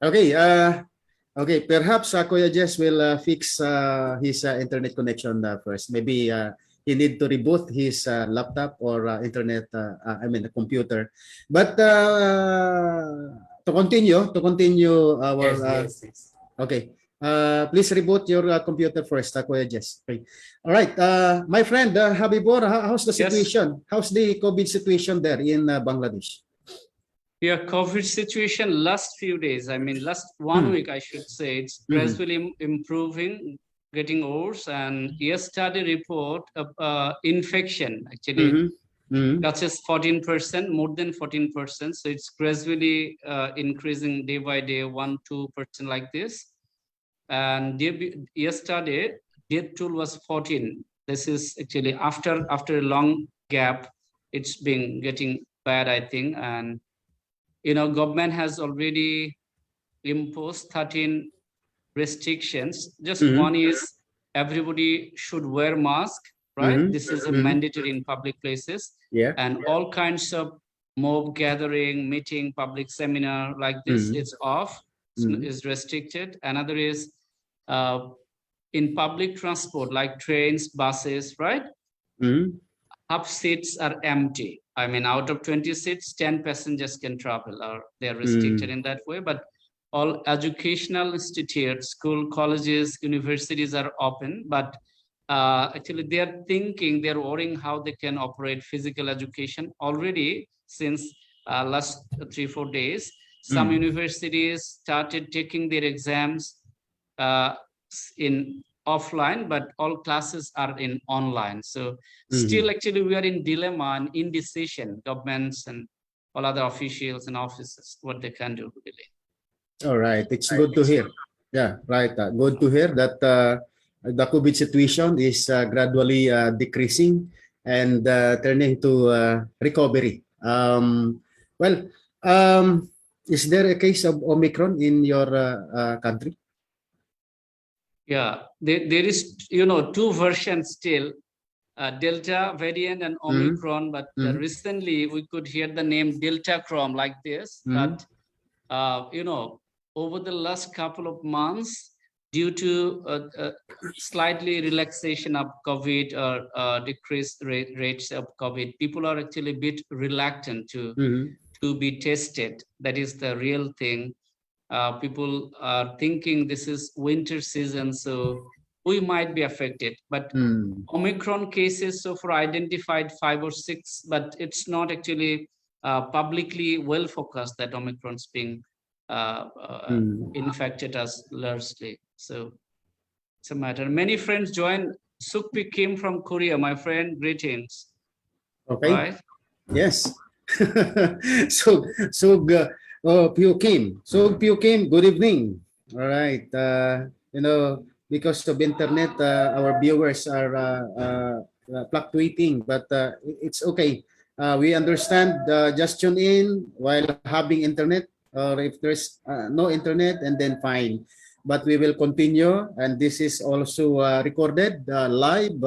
Okay. Okay. Perhaps Kuya Jess will fix his internet connection first. Maybe he need to reboot his laptop or internet. I mean, the computer. But to continue our. Yes. Okay. Please reboot your computer first, Kuya Jess. Okay. All right. My friend Habibur, how's the situation? How's the COVID situation there in Bangladesh? Yeah, COVID situation last few days, I mean, last 1 week, I should say, it's gradually improving, getting worse. And yesterday report of infection actually touches 14%, more than 14%. So it's gradually increasing day by day, 1-2% like this. And yesterday, death toll was 14. This is actually after a long gap, it's been getting bad, I think. And government has already imposed 13 restrictions. Just one is everybody should wear mask, right? This is a mandatory in public places. Yeah. And all kinds of mob gathering, meeting, public seminar like this, it's off, is restricted. Another is in public transport like trains, buses, right? Half seats are empty. I mean, out of 20 seats, 10 passengers can travel, or they're restricted in that way. But all educational institutes, school, colleges, universities are open. But actually, they're worrying how they can operate physical education already since last 3-4 days. Some universities started taking their exams in offline, but all classes are in online. So still actually we are in dilemma and indecision, governments and all other officials and offices, what they can do really. All right, it's good to hear. Yeah, right. Good to hear that the COVID situation is gradually decreasing and turning to recovery. Is there a case of Omicron in your country? Yeah, there is, two versions still, Delta variant and Omicron, but recently we could hear the name Delta Crom like this, but, over the last couple of months, due to slightly relaxation of COVID or decreased rates of COVID, people are actually a bit reluctant to be tested. That is the real thing. People are thinking this is winter season, so we might be affected. But Omicron cases so far identified 5 or 6, but it's not actually publicly well focused that Omicron's being infected us largely. So it's a matter. Many friends joined. Sukpi came from Korea, my friend. Greetings. Okay. Right? Yes. Pyo Kim. Good evening. All right. because of internet, our viewers are fluctuating, but it's okay. We understand. Just tune in while having internet, or if there's no internet, and then fine. But we will continue, and this is also recorded live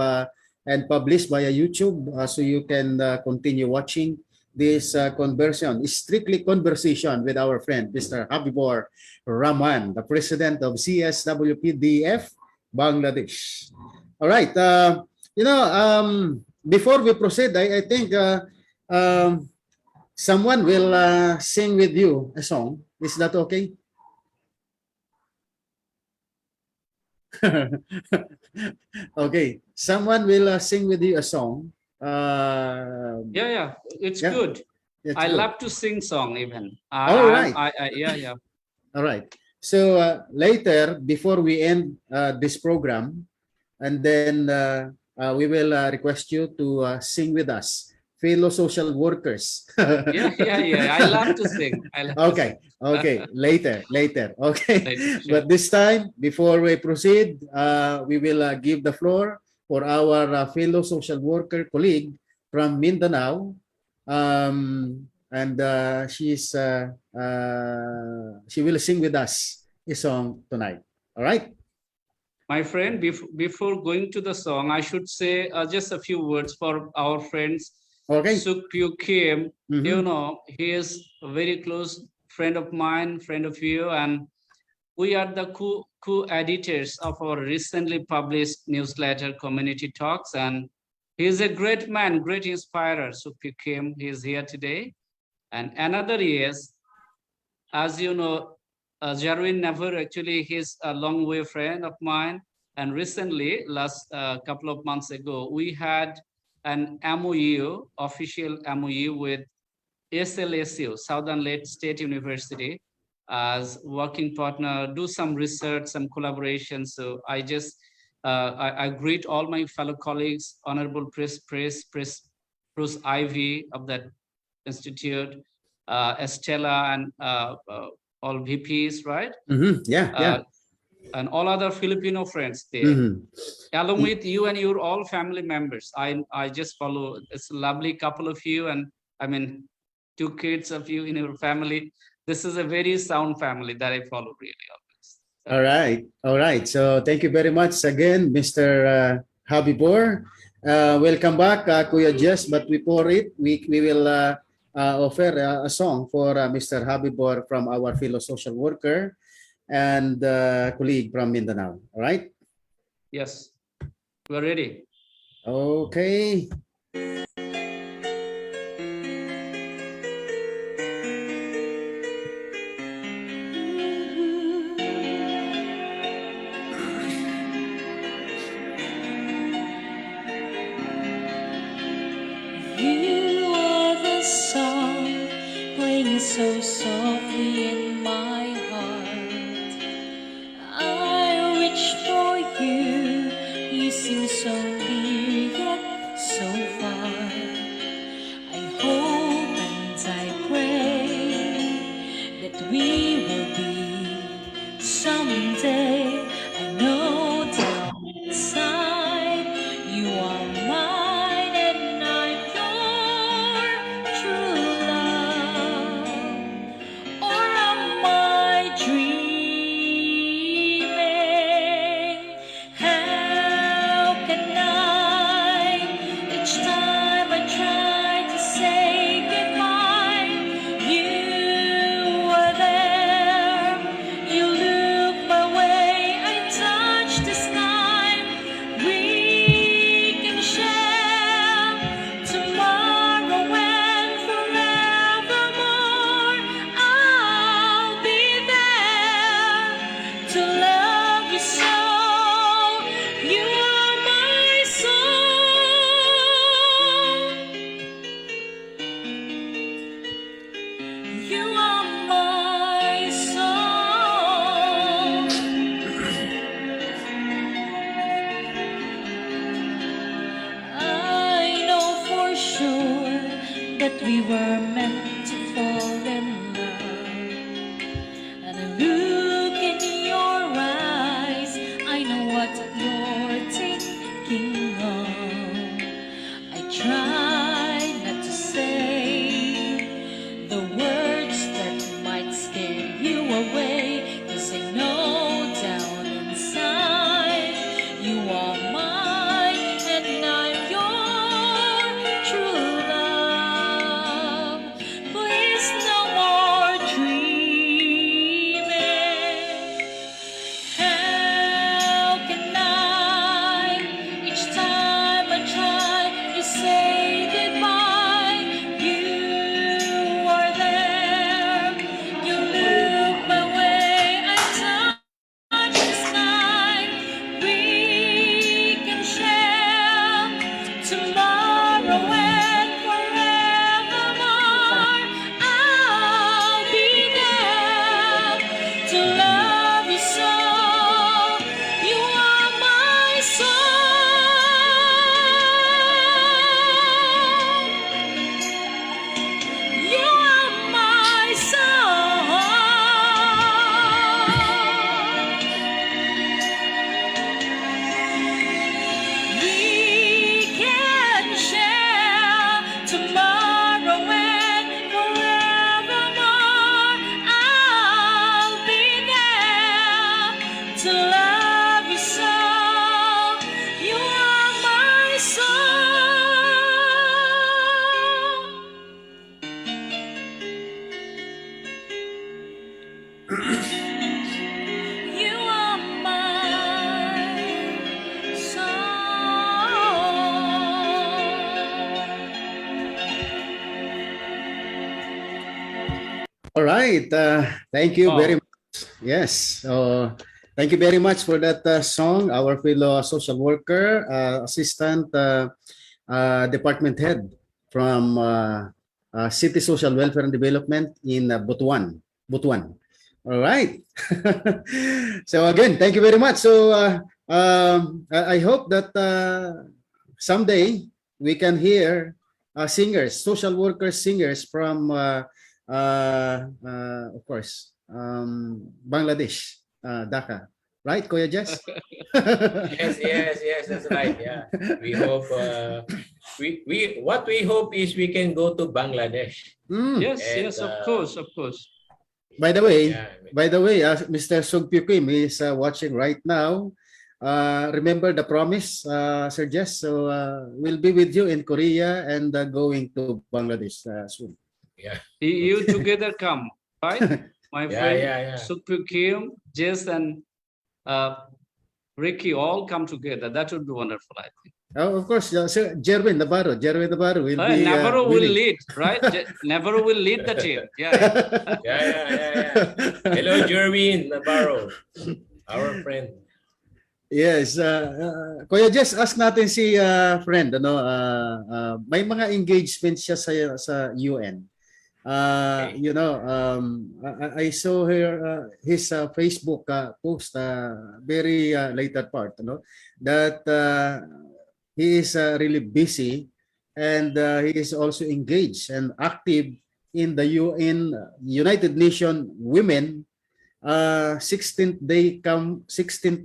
and published via YouTube, so you can continue watching this conversion. It's strictly conversation with our friend, Mr. Habibur Rhaman, the president of CSWPDF Bangladesh. All right. Before we proceed, I think someone will sing with you a song. Is that okay? Okay. Someone will sing with you a song. Yeah, it's Yeah. good. It's I good. love to sing song even. All right. Yeah. All right. So later, before we end this program, and then we will request you to sing with us, fellow social workers. Yeah. I love to sing. Okay. Okay. Later. Okay. Later, sure. But this time, before we proceed, we will give the floor for our fellow social worker colleague from Mindanao. And she will sing with us a song tonight. All right. My friend, before going to the song, I should say just a few words for our friends. Okay. Sukpyu Kim, Mhm. you know, he is a very close friend of mine, friend of you, and we are the co-editors of our recently published newsletter, Community Talks, and he is a great man, great inspirer. Sukpyu Kim, he is here today. And another is, as you know, Jarwin Never, actually, he's a long way friend of mine. And recently, last couple of months ago, we had an MOU, official MOU with SLSU, Southern Lake State University, as working partner, do some research, some collaboration. So I just, I greet all my fellow colleagues, Honorable Bruce Ivy of that institute, Estella, and all VPs, right? Mm-hmm. Yeah. And all other Filipino friends there, along with you and your all family members. I just follow. It's a lovely couple of you, and I mean, 2 kids of you in your family. This is a very sound family that I follow really always. All right. So thank you very much again, Mr. Habibur. Welcome back, Kuya Jess. But before it, we will offer a song for Mr. Habibur from our fellow social worker and colleague from Mindanao. All right? Yes, we're ready. Okay. You are the song playing so softly in my heart. I reach for you, you seem so near yet so far. I hope and I pray that we will be someday. I know down inside you are mine and I'm your true love. Or am I dreaming? How can I? Each time I try to say goodbye, you are there. You look my way, I touch the sky. We can share tomorrow and forevermore. I'll be there to love you so. You are my soul. You are my soul. I know for sure that we were meant to fall in love. And I look in your eyes, I know All right. Thank you very Oh, much. Yes. Thank you very much for that song. Our fellow social worker, assistant department head from City Social Welfare and Development in Butuan. Butuan. All right. So again, thank you very much. So I hope that someday we can hear singers, social workers, singers from, of course, Bangladesh, Dhaka. Right, Kuya Jess? Yes, that's right. Yeah. We hope we what we hope is we can go to Bangladesh. Mm. yes, And yes, of course, of course. By the way, yeah, Mr. Sugpyukim is watching right now. Remember the promise, Sir Jess. So we'll be with you in Korea and going to Bangladesh soon. yeah. You together come, right? My friend Yeah. Sukpu Kim, Jess, and Ricky all come together. That would be wonderful, I think. Oh, of course, Sir Jerwin Navarro. Jerwin Navarro will be Navarro will willing. lead, right? Navarro will lead the team. Yeah. Yeah. Hello, Jerwin Navarro, our friend. Yes, Kuya Jess, ask natin si friend, ano, may mga engagement siya sa UN. Okay. You know, I saw his Facebook post, very later part, ano, that he is really busy and he is also engaged and active in the UN, United Nations Women 16th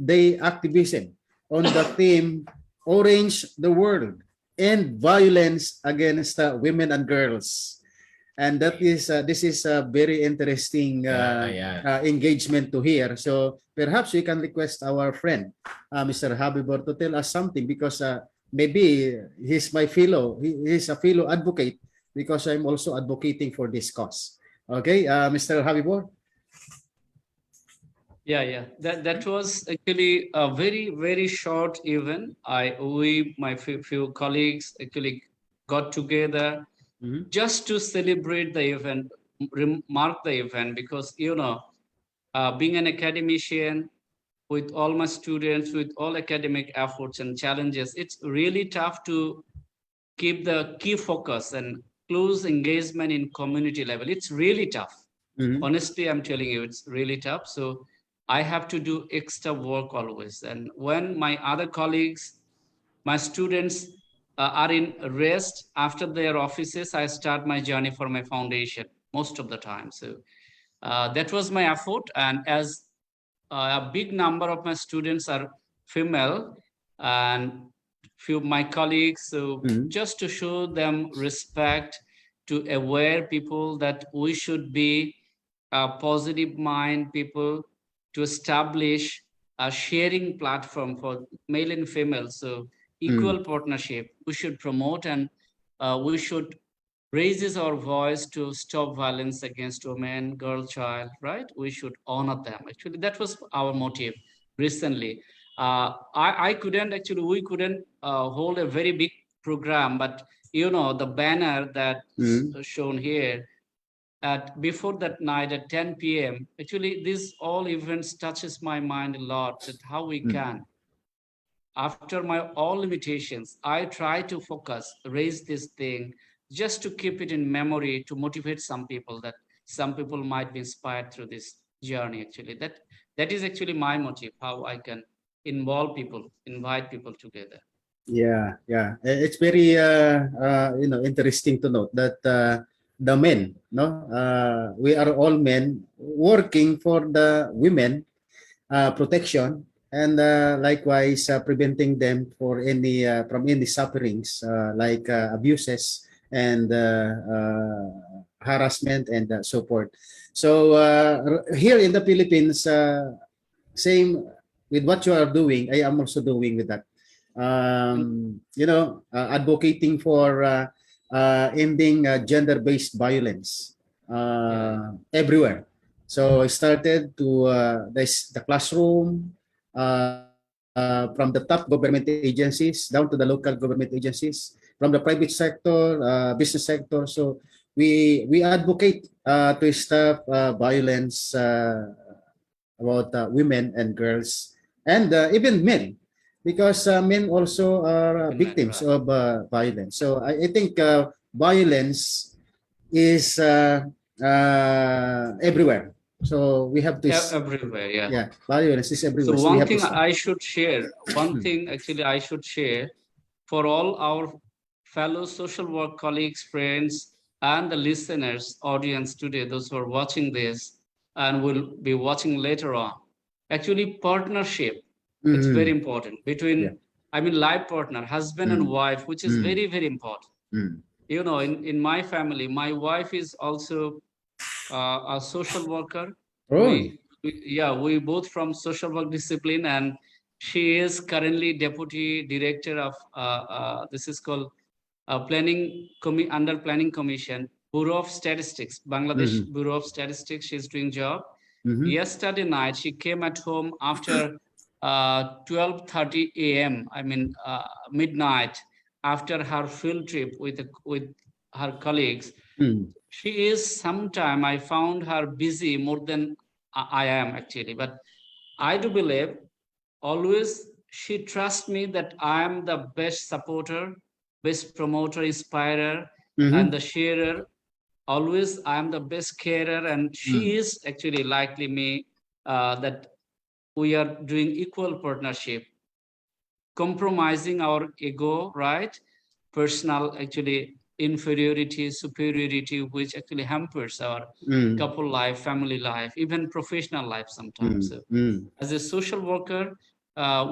day activism on the theme Orange the World, End Violence Against Women and Girls. And that is this is a very interesting engagement to hear. So perhaps we can request our friend, Mr. Habibur, to tell us something, because maybe he's my fellow, he's a fellow advocate, because I'm also advocating for this cause. Okay, Mr. Habibur? Yeah. That was actually a very short event. My few colleagues actually got together just to celebrate the event, mark the event, because being an academician with all my students, with all academic efforts and challenges, it's really tough to keep the key focus and close engagement in community level. It's really tough. Honestly, I'm telling you, it's really tough. So I have to do extra work always. And when my other colleagues, my students are in rest after their offices, I start my journey for my foundation most of the time. So that was my effort. And as a big number of my students are female and few of my colleagues, so just to show them respect, to aware people that we should be a positive mind people, to establish a sharing platform for male and female. So equal partnership we should promote, and we should raises our voice to stop violence against women, girl, child, right? We should honor them. Actually, that was our motive recently. We couldn't hold a very big program, but the banner that's shown here, at before that night at 10 p.m. Actually, this all events touches my mind a lot, that how we can, after my all limitations, I try to focus, raise this thing, just to keep it in memory, to motivate some people, that some people might be inspired through this journey. Actually, that is actually my motive, how I can involve people, invite people together. Yeah. It's very interesting to note that the men, no, we are all men working for the women protection, and likewise preventing them for any from any sufferings like abuses and harassment and so forth. So here in the Philippines, same with what you are doing, I am also doing with that. Advocating for ending gender-based violence everywhere. So I started to the classroom, from the top government agencies down to the local government agencies, from the private sector, business sector. So we advocate to stop violence about women and girls and even men, because men also are Women, victims right. of violence. So I think violence is everywhere. So we have to, Everywhere, yeah. yeah, violence is So everywhere. So we one have to thing stop. I should share, one thing actually I should share for all our fellow social work colleagues, friends, and the listeners, audience today, those who are watching this and will be watching later on. Actually, partnership, it's very Mhm. important Yeah. between, I mean, life partner, husband and Mm. wife, which is Mm. very, very important. Mm. You know, in my family, my wife is also a social worker. Oh. Yeah, we both from social work discipline, and she is currently deputy director of this is called under planning commission, Bureau of Statistics, Bangladesh Mhm. Bureau of Statistics. She's doing job. Mhm. Yesterday night, she came at home after 12:30 a.m. I mean midnight, after her field trip with her colleagues. Mm. She is sometime, I found her busy more than I am actually, but I do believe always she trusts me that I am the best supporter, best promoter, inspirer, and Mhm. the sharer. Always I am the best carer, and she Mm. is actually likely me, that we are doing equal partnership, compromising our ego, right? Personal actually inferiority, superiority, which actually hampers our Mm. couple life, family life, even professional life sometimes. Mm. So Mm. as a social worker,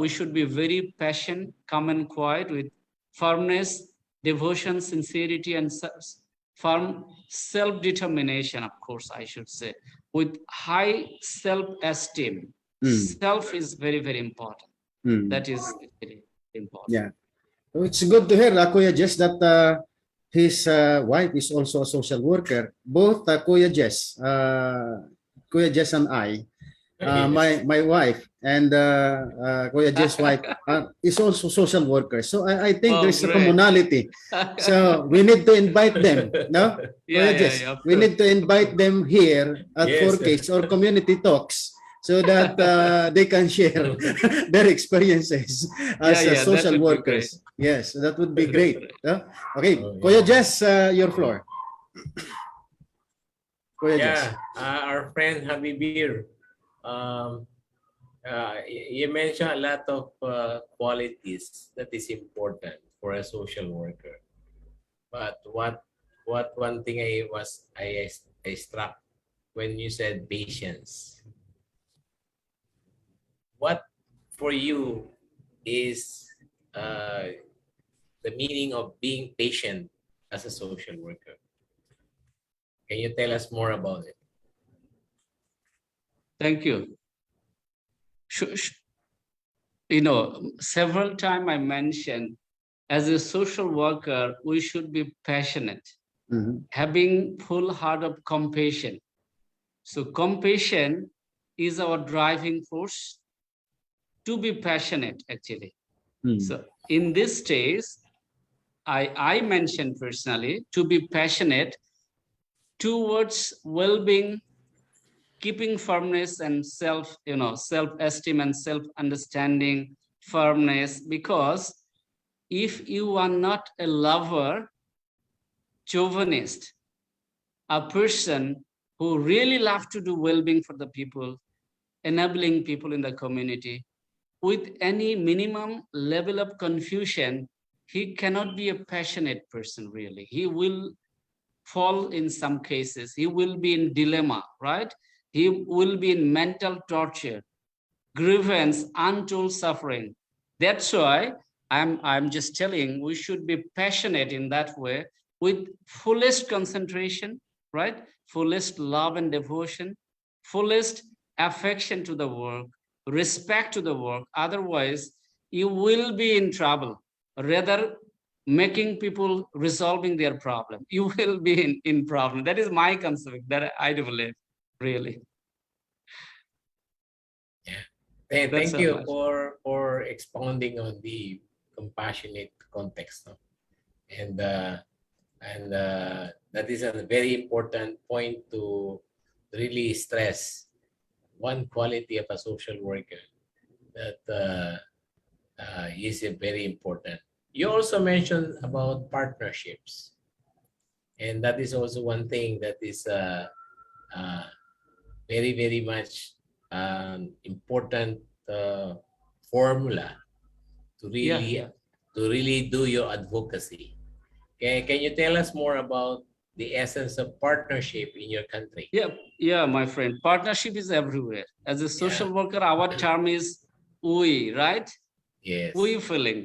we should be very patient, calm and quiet, with firmness, devotion, sincerity, and firm self-determination, of course, I should say, with high self-esteem. Mm. Self is very, very important. Mm. That is really important. Yeah. So it's good to hear, Kuya Jess, that his wife is also a social worker. Both Kuya Jess and I, Yes. my wife and Kuya Jess' wife is also social worker. So I think Oh, there's a great. commonality. So we need to invite them, no? Yeah, Kuya yeah, Jess, yeah, of we course. need to invite them here at Yes. 4Ks or community talks so that they can share their experiences Yeah, as yeah, that social would be great. workers. Yes, that would be great. No? Okay, Oh, Kuya yeah. Jess, your floor. Kuya Jess. Yeah, our friend Habibur, you mentioned a lot of qualities that is important for a social worker. But what one thing I struck when you said patience. What for you is the meaning of being patient as a social worker? Can you tell us more about it? Thank you. You know, several times I mentioned, as a social worker, we should be passionate, Mhm. having full heart of compassion. So compassion is our driving force to be passionate, actually. Mm. So in this stage, I mentioned personally to be passionate towards well-being, keeping firmness and self-esteem and self-understanding, firmness, because if you are not a lover, chauvinist, a person who really loves to do well-being for the people, enabling people in the community, with any minimum level of confusion, he cannot be a passionate person, really. He will fall in some cases. He will be in dilemma, right? He will be in mental torture, grievance, untold suffering. That's why I'm just telling we should be passionate in that way, with fullest concentration, right? Fullest love and devotion, fullest affection to the work, respect to the work. Otherwise, you will be in trouble. Rather, making people resolving their problem, you will be in problem. That is my concept that I do believe, really. That's Thank so you much. for expounding on the compassionate context. No? And And that is a very important point to really stress. One quality of a social worker that is very important. You also mentioned about partnerships, and that is also one thing that is uh, very much important formula to really Yeah. to really do your advocacy. Can you tell us more about the essence of partnership in your country? Yeah, my friend. Partnership is everywhere. As a social worker, our term is we, right? Yes. We feeling.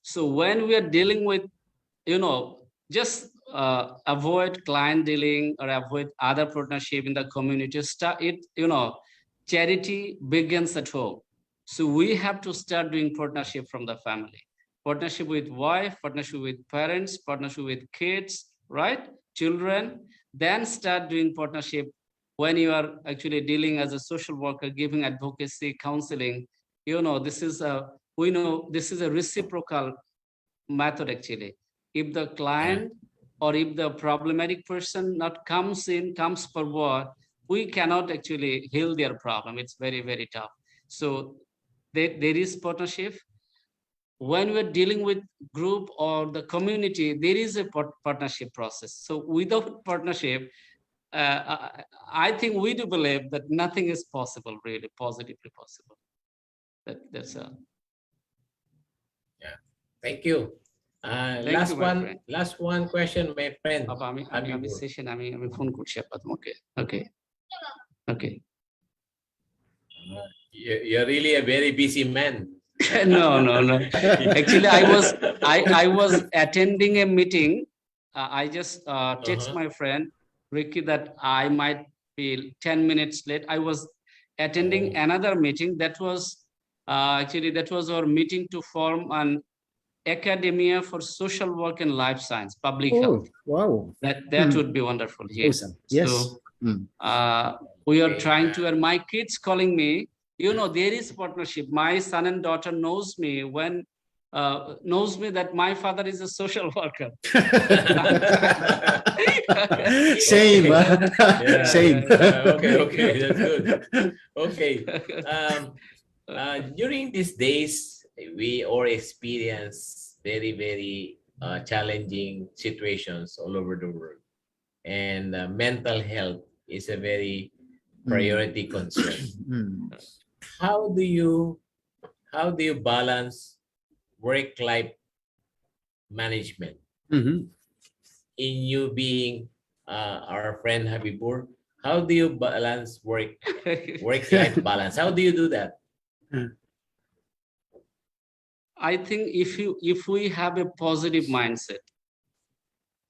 So when we are dealing with, just avoid client dealing or avoid other partnership in the community. Charity begins at home. So we have to start doing partnership from the family. Partnership with wife, partnership with parents, partnership with kids, right? Children. Then start doing partnership when you are actually dealing as a social worker, giving advocacy, counseling. This is a reciprocal method actually. If the client or if the problematic person not comes forward, we cannot actually heal their problem. It's very tough. So there is partnership. When we're dealing with group or the community, there is a partnership process. So without partnership, I think we do believe that nothing is possible, really positively possible. That's Yeah. Thank you. Thank Last you, my one. friend. Last one question, my friend. আমি session আমি phone করছি আপা তোমাকে okay. You're really a very busy man. No. Actually, I was attending a meeting. I just text my friend Ricky that I might be 10 minutes late. I was attending another meeting that was our meeting to form an academia for social work and life science, public health. Wow. That would be wonderful. Yes. Awesome. Yes. So we are trying to, and my kids calling me, there is partnership. My son and daughter knows me that my father is a social worker. Same. Same. Okay, that's good. Okay. During these days, we all experience very challenging situations all over the world, and mental health is a very priority concern. How do you balance work-life management in you being our friend Habibur? How do you balance work-life balance? How do you do that? I think if we have a positive mindset,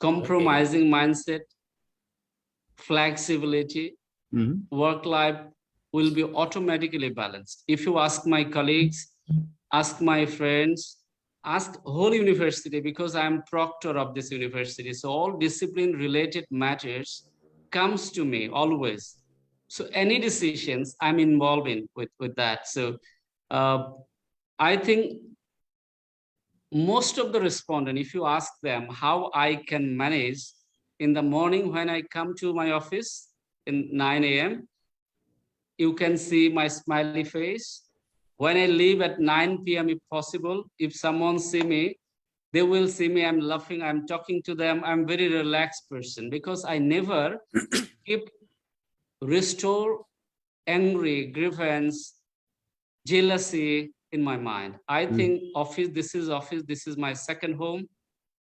compromising mindset, flexibility, work-life will be automatically balanced. If you ask my colleagues, ask my friends, ask whole university, because I'm proctor of this university. So all discipline-related matters comes to me always. So any decisions I'm involved in with that. So I think most of the respondent, if you ask them how I can manage in the morning when I come to my office in 9 a.m., you can see my smiley face. When I leave at 9 p.m., if possible, if someone see me, they will see me, I'm laughing, I'm talking to them. I'm very relaxed person because I never restore angry, grievance, jealousy in my mind. I think this is my second home.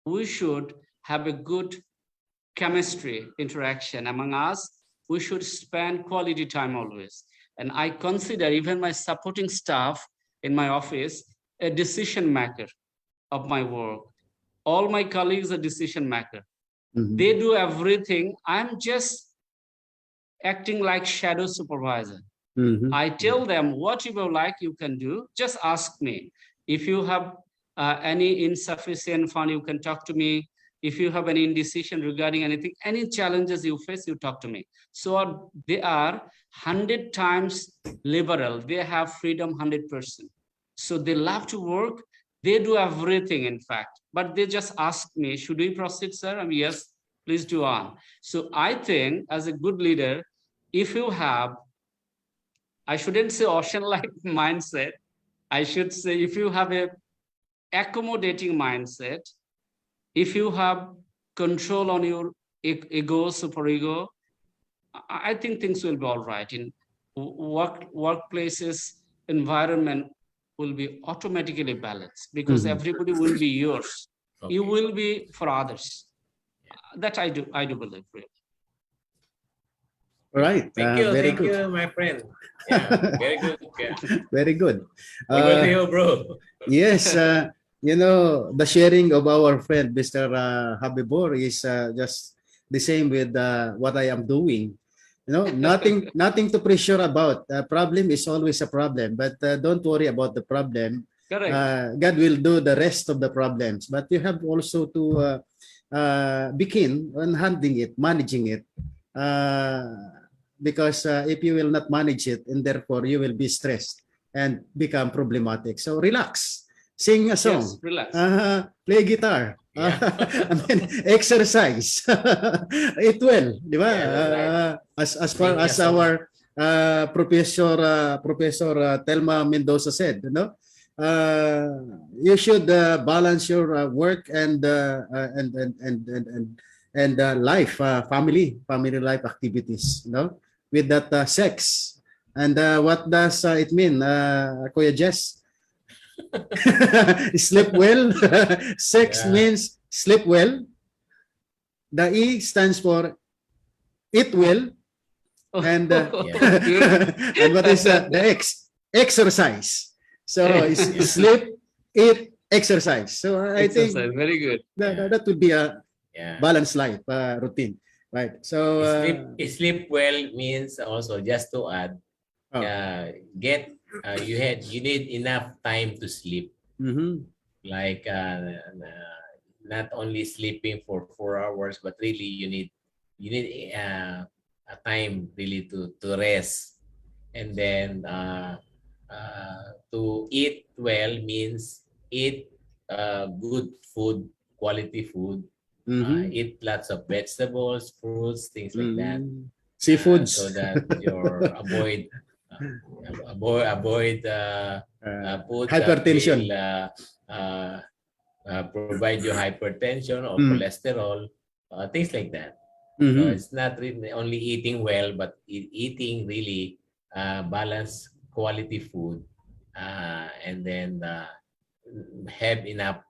We should have a good chemistry interaction among us. We should spend quality time always. And I consider even my supporting staff in my office a decision maker of my work. All my colleagues are decision maker. They do everything. I'm just acting like shadow supervisor. I tell them what you will like, you can do. Just ask me. If you have any insufficient fund, you can talk to me. If you have any indecision regarding anything, any challenges you face, you talk to me. So they are 100 times liberal. They have freedom 100%. So they love to work. They do everything, in fact, but they just ask me, should we proceed, sir? I mean, yes, please do on. So I think as a good leader, if you have, I shouldn't say ocean-like mindset, I should say if you have a accommodating mindset, if you have control on your ego, superego, I think things will be all right. In workplaces, environment will be automatically balanced because everybody will be yours. Okay. You will be for others. That I do believe. Really. Right. Thank you, Very thank good. you, my friend. Yeah, very good. Yeah. Very good. Over to you, bro. Yes, you know, the sharing of our friend, Mr. Habibur, is just the same with what I am doing. You know, nothing to pressure about. Problem is always a problem, but don't worry about the problem. Correct. God will do the rest of the problems, but you have also to be keen on handling it, managing it. Because if you will not manage it, and therefore you will be stressed and become problematic. So relax, sing a song, Yes, relax. play guitar, Yeah. I mean, exercise. It will, di ba? Yeah, that's As far Sing a as song. our Professor Telma Mendoza said, you know, you should balance your work and life, family life activities, you know, with that sex. And what does it mean, Kuya Jess? Sleep well. Sex Yeah. means sleep well. The E stands for eat well. And and what is the X? Exercise. So it's sleep, eat, exercise. So I think Exercise, very good. that would be a Yeah. balanced life routine, right? So Sleep well means also, just to add, oh, you need enough time to sleep. mhm. Like not only sleeping for 4 hours, but really you need a time really to rest. And then to eat well means eat good food, quality food. Mhm. Eat lots of vegetables, fruits, things like that, Mhm. Seafoods. so that you're avoid foods that Hypertension. will provide you hypertension or Mm. cholesterol, things like that. So Mhm. it's not really only eating well, but eating really balanced quality food, and then have enough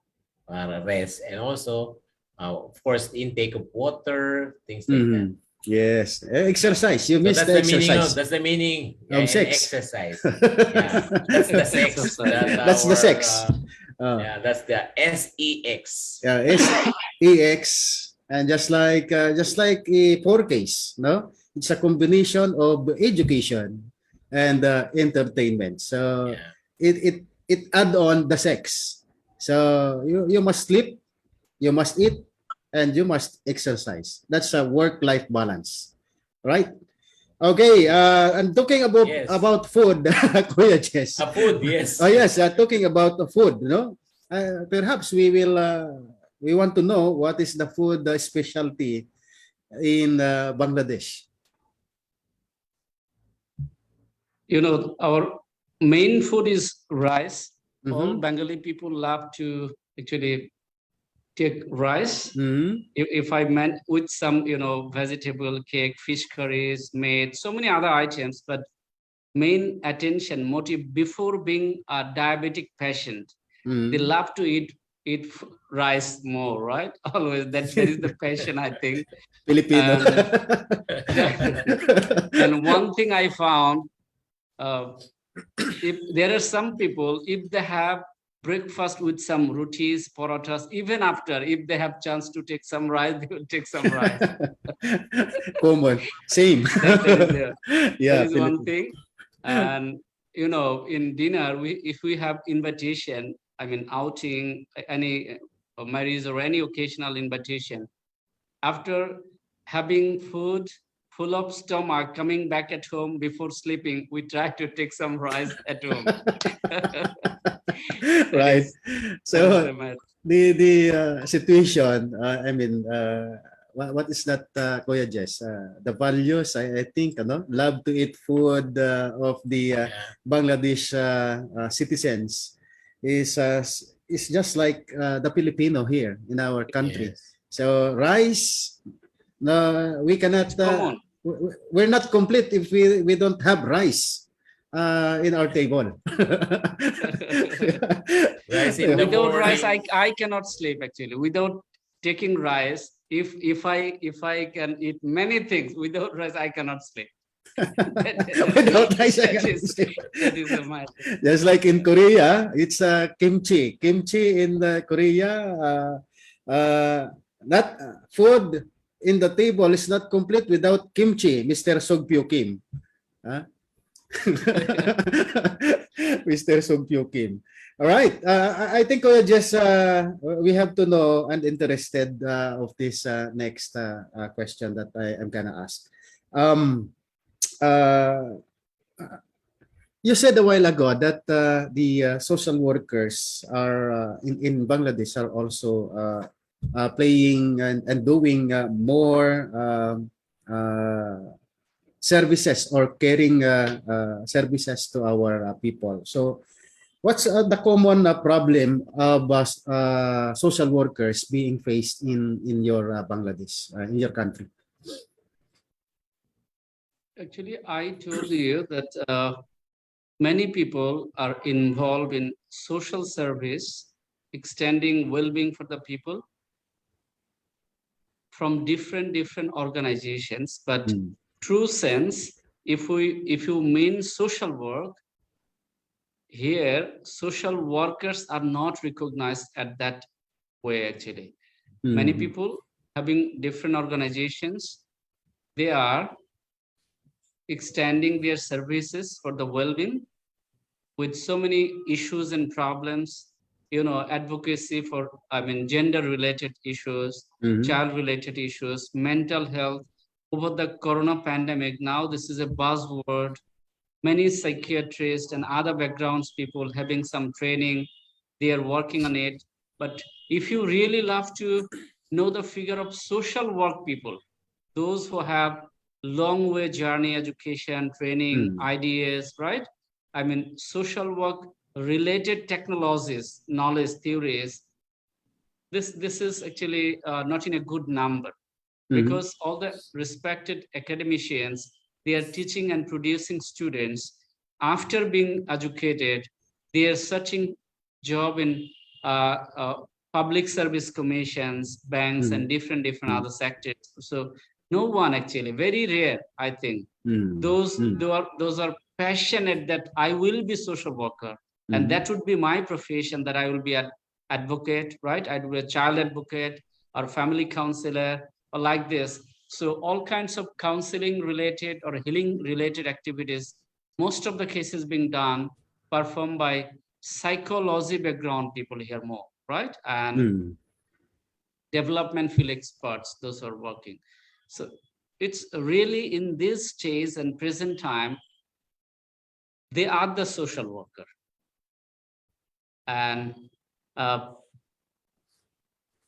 rest, and also of course intake of water, things like that. Mhm. Yes. Exercise. You So missed the exercise. that's the meaning, Of and sex. exercise. Yeah, that's the sex. Exercise. That's the sex. Yeah, that's the sex. SEX, and just like a 4Ks, no, it's a combination of education and entertainment. So Yeah. it add on the sex. So you must sleep, you must eat, and you must exercise. That's a work-life balance, right? Okay, I'm talking Yes. about food, Kuya Jess. Food, yes. Oh yes, talking about the food, no? Perhaps we want to know what is the food specialty in Bangladesh. You know, our main food is rice. All Mhm. Bengali people love to actually take rice. Mhm. If I meant with some, vegetable cake, fish curries, made so many other items, but main attention motive before being a diabetic patient, they Mhm. love to eat rice more, right? Always that is the passion, I think. Filipino. And one thing I found, if there are some people, if they have breakfast with some rotis, parathas, even after, if they have chance to take some rice, they will take some rice. Common, same. That is there. Yeah, That is one Filipino. thing. And in dinner, if we have invitation, I mean outing, any marriage or any occasional invitation, after having food, full of stomach, coming back at home before sleeping, we try to take some rice at home. Right. That is So the matter. the situation, I mean, what is that, Kuya Jess? The values, I think, love to eat food of the Yeah. Bangladesh citizens is just like the Filipino here in our country. Yes. So rice, no, we cannot. It's common. We're not complete if we don't have rice in our table. Rice in the Without rice, morning. I cannot sleep actually. Without taking rice, if I can eat many things, without rice, I cannot sleep. Without rice, I That cannot is sleep. the matter. Just like in Korea, it's kimchi. Kimchi in Korea, not food in the table is not complete without kimchi, Mr. Sogpyo Kim. Huh? Mr. Sogpyo Kim. All right. I think just we have to know and interested of this next question that I am gonna ask. Uh, You said a while ago that the social workers are in Bangladesh are also playing and doing more services or caring services to our people. So, what's the common problem of social workers being faced in your Bangladesh, in your country? Actually, I told you that many people are involved in social service, extending well-being for the people from different organizations. But true sense, if you mean social work, here social workers are not recognized at that way actually. Many people having different organizations, they are extending their services for the well-being with so many issues and problems, advocacy for, gender related issues, child related issues, mental health. Over the corona pandemic, now this is a buzzword. Many psychiatrists and other backgrounds people having some training, they are working on it. But if you really love to know the figure of social work people, those who have long way journey, education, training, ideas, right? Social work related technologies, knowledge, theories. This is actually not in a good number, because all the respected academicians, they are teaching and producing students. After being educated, they are searching job in public service commissions, banks, and different other sectors. So no one actually, very rare, I think. Those are passionate that I will be social worker, and that would be my profession, that I will be an advocate, right? I will be a child advocate or family counselor or like this. So all kinds of counseling related or healing related activities, most of the cases being done, performed by psychology background people here more, right? And development field experts, those are working. So it's really in this stage and present time, they are the social worker. And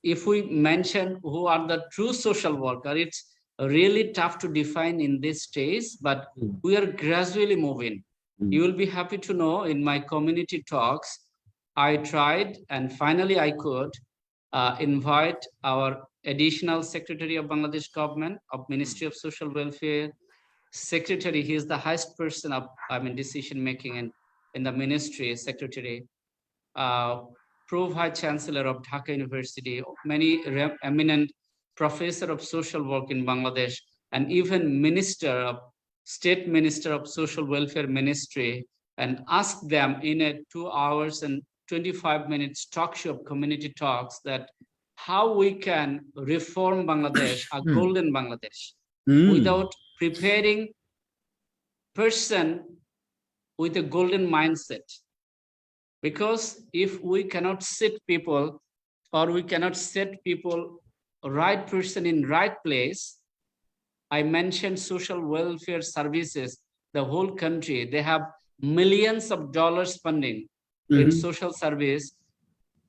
if we mention who are the true social worker, it's really tough to define in this stage, but we are gradually moving. You will be happy to know in my community talks, I tried and finally I could invite our additional secretary of Bangladesh government of Ministry of Social Welfare, secretary, he is the highest person of decision making in the ministry, secretary, Pro Vice Chancellor of Dakha University, many eminent professor of social work in Bangladesh, and even State Minister of Social Welfare Ministry, and ask them in a 2 hours and 25 minutes talk show of community talks that how we can reform Bangladesh, a golden Bangladesh, without preparing person with a golden mindset. Because if we cannot sit people, or we cannot set people, right person in right place, I mentioned social welfare services. The whole country, they have millions of dollars spending in social service.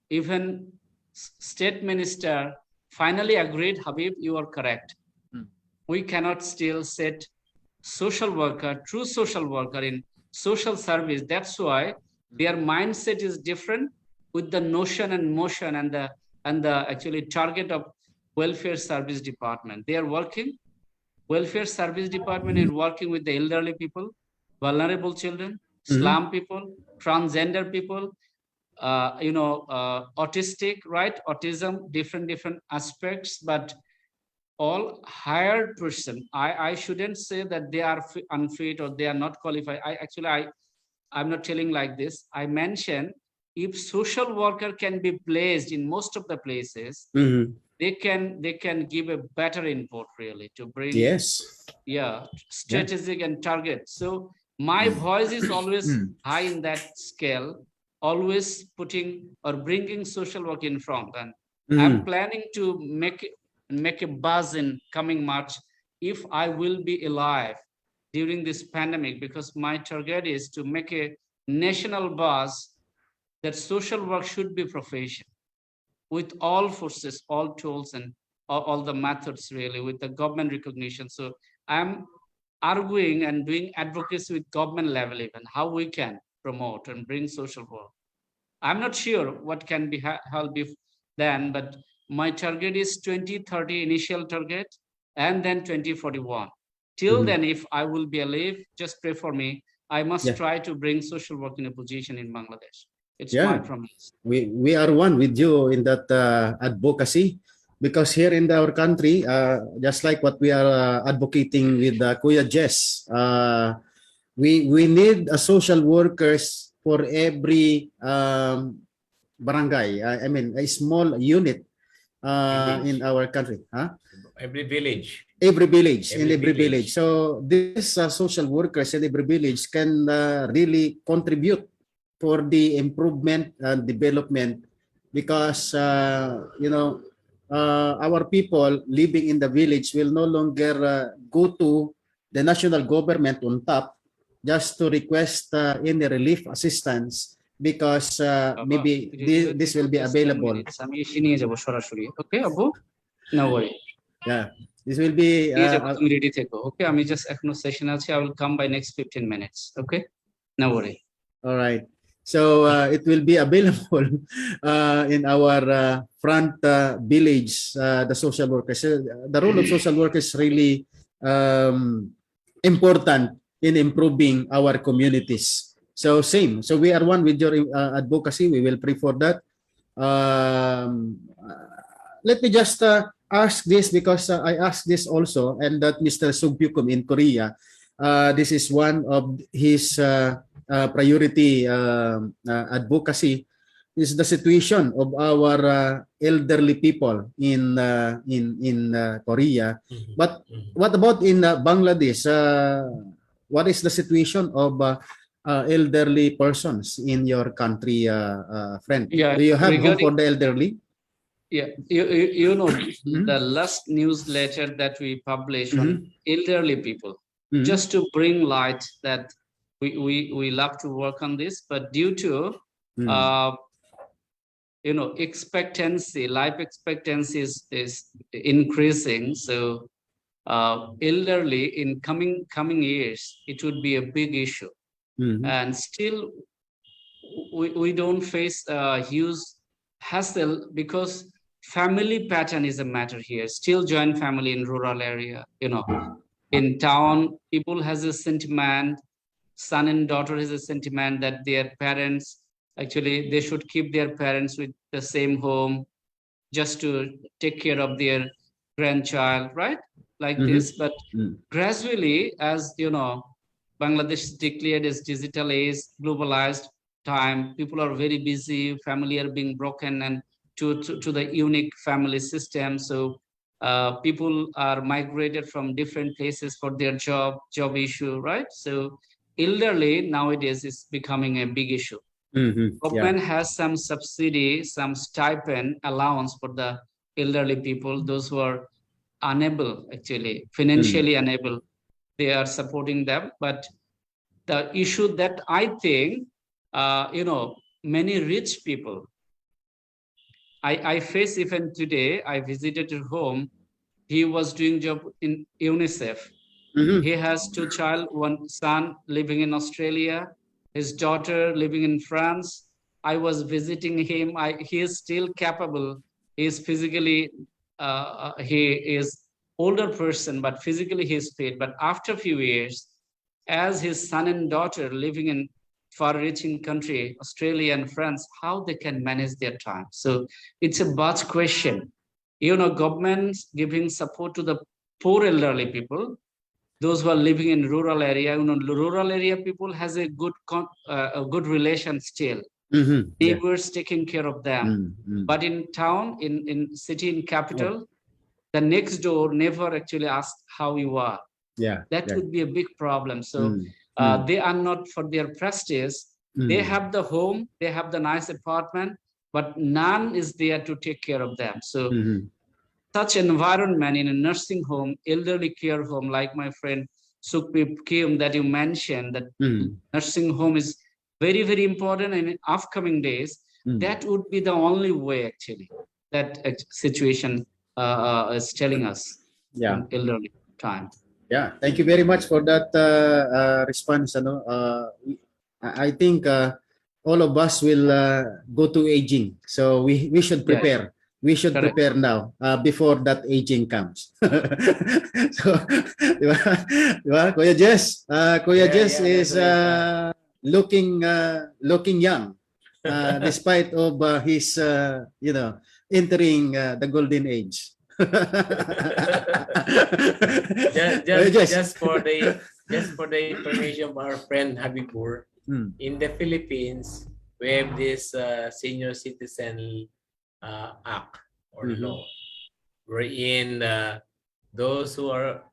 Even state minister finally agreed, Habib, you are correct. We cannot still set social worker, true social worker in social service. That's why their mindset is different with the notion and motion and the actually target of welfare service department. They are working, welfare service department is working with the elderly people, vulnerable children, slum people, transgender people, autistic, right? Autism, different aspects, but all hired person. I shouldn't say that they are unfit or they are not qualified. I'm not telling like this. I mentioned if social worker can be placed in most of the places, they can give a better input really to bring strategic and target. So my voice is always high in that scale, always putting or bringing social work in front, and I'm planning to make a buzz in coming March if I will be alive during this pandemic, because my target is to make a national buzz that social work should be profession with all forces, all tools, and all the methods really with the government recognition. So I'm arguing and doing advocacy with government level even how we can promote and bring social work. I'm not sure what can be held then, but my target is 2030 initial target and then 2041. Till then, if I will be alive, just pray for me. I must try to bring social work in a position in Bangladesh. It's my promise. We are one with you in that advocacy, because here in our country, just like what we are advocating with Kuya Jess, we need social workers for every barangay. I mean, a small unit in our country. Every village. Every village, in every village. So these social workers in every village can really contribute for the improvement and development, because our people living in the village will no longer go to the national government on top just to request any relief assistance, because maybe this will be available. Okay, Abu? No worry. Yeah, this will be okay, I'm just session. I will come by next 15 minutes. Okay, no worry. All right. So it will be available in our front village, the social workers. The role of social workers is really important in improving our communities. So same. So we are one with your advocacy. We will pray for that. Let me just ask this, because I asked this also, and that Mr. Sugbyukum in Korea, this is one of his priority advocacy, is the situation of our elderly people in Korea. But what about in Bangladesh? What is the situation of elderly persons in your country, friend? Yeah, do you have home for the elderly? Yeah, you know, the last newsletter that we published on elderly people, just to bring light that we love to work on this, but due to expectancy, life expectancy is increasing. So elderly in coming years, it would be a big issue, and still we don't face a huge hassle, because family pattern is a matter here. Still joint family in rural area, in town, people has a sentiment, son and daughter has a sentiment that their parents, actually they should keep their parents with the same home just to take care of their grandchild, right? Like this. But gradually, as Bangladesh is declared as digital age, globalized time, people are very busy, family are being broken and to the unique family system. So people are migrated from different places for their job issue, right? So elderly nowadays is becoming a big issue. Government has some subsidy, some stipend allowance for the elderly people, those who are unable, actually, financially unable. They are supporting them. But the issue that I think, many rich people, I face even today, I visited her home. He was doing job in UNICEF. Mhm. He has two child, one son living in Australia, his daughter living in France. I was visiting him. He is still capable. He is physically, he is older person, but physically he is fit. But after a few years, as his son and daughter living in far-reaching country, Australia and France, how they can manage their time. So it's a vast question. Governments giving support to the poor elderly people, those who are living in rural area. Rural area people has a good relation still. Mhm. Yeah. Neighbors taking care of them. But in town, in city, in capital, the next door never actually asked how you are. Yeah. That Yeah. would be a big problem. So they are not for their prestige. They have the home, they have the nice apartment, but none is there to take care of them. So such environment in a nursing home, elderly care home, like my friend Sukbir Kim that you mentioned, that nursing home is very, very important in upcoming days. That would be the only way, actually, that situation is telling us Yeah. in elderly time. Yeah, thank you very much for that response. I think all of us will go to aging, so we should Yes, prepare. We should correct. prepare now before that aging comes. So, di ba? Di ba? Kuya Jess, Kuya Yeah, Jess yeah, is that's right. looking young, despite of his entering the golden age. Kuya Jess. Just for the information of our friend Habibur, in the Philippines, we have this senior citizen act or law, wherein those who are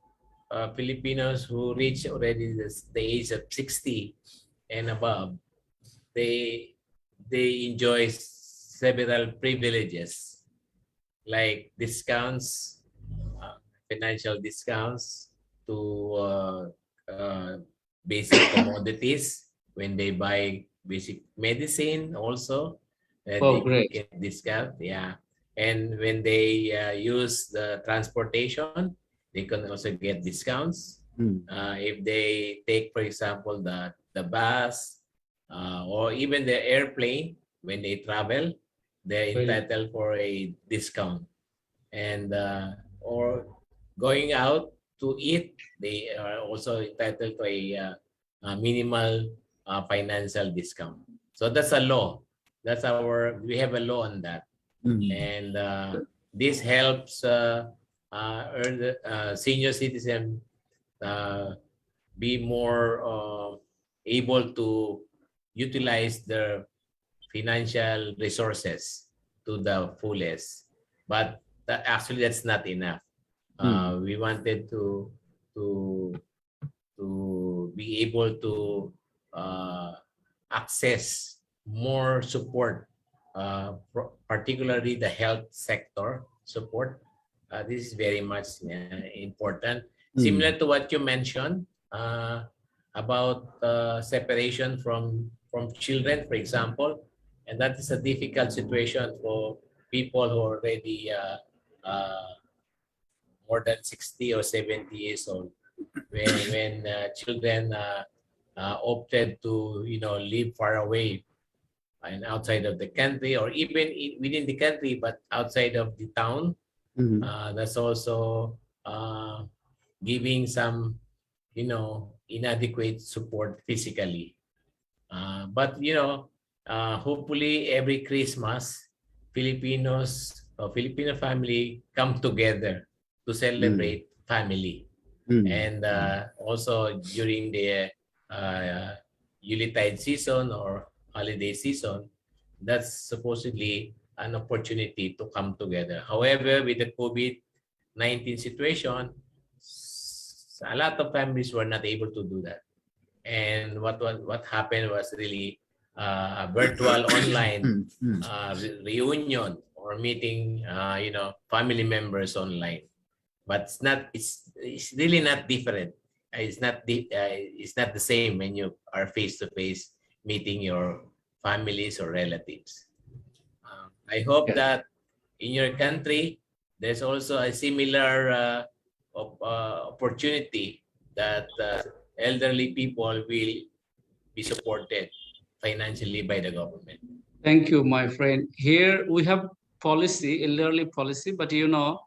Filipinos who reach already the age of 60 and above, they enjoy several privileges like discounts, financial discounts to basic commodities when they buy basic medicine also, Oh, they great. get discount. Yeah. And when they use the transportation, they can also get discounts. If they take, for example, the bus or even the airplane, when they travel, they're entitled for a discount. And or going out to eat, they are also entitled to a minimal financial discount. So that's a law. We have a law on that. And this helps senior citizen be more able to utilize their financial resources to the fullest. But actually, that's not enough. We wanted to be able to access more support, particularly the health sector support. This is very much important. Similar to what you mentioned about separation from children, for example, and that is a difficult situation for people who are already more than 60 or 70 years old. When children opted to live far away and outside of the country, or even within the country but outside of the town, that's also giving some inadequate support physically. But hopefully every Christmas, Filipino family come together to celebrate family. And also during the Yuletide season or holiday season, that's supposedly an opportunity to come together. However, with the COVID-19 situation, a lot of families were not able to do that. And what happened was really a virtual online reunion or meeting, family members online. but it's really not different. It's not the same when you are face to face meeting your families or relatives. I hope that in your country there's also a similar opportunity that elderly people will be supported financially by the government. Thank you, my friend. Here we have policy, elderly policy, but you know,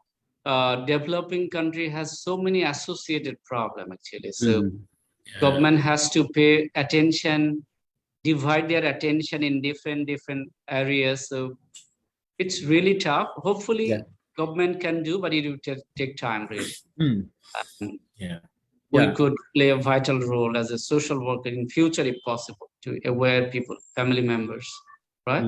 developing country has so many associated problem actually. So government has to pay attention, divide their attention in different areas. So it's really tough. Hopefully, government can do, but it will take time, really. We could play a vital role as a social worker in future, if possible, to aware people, family members, right?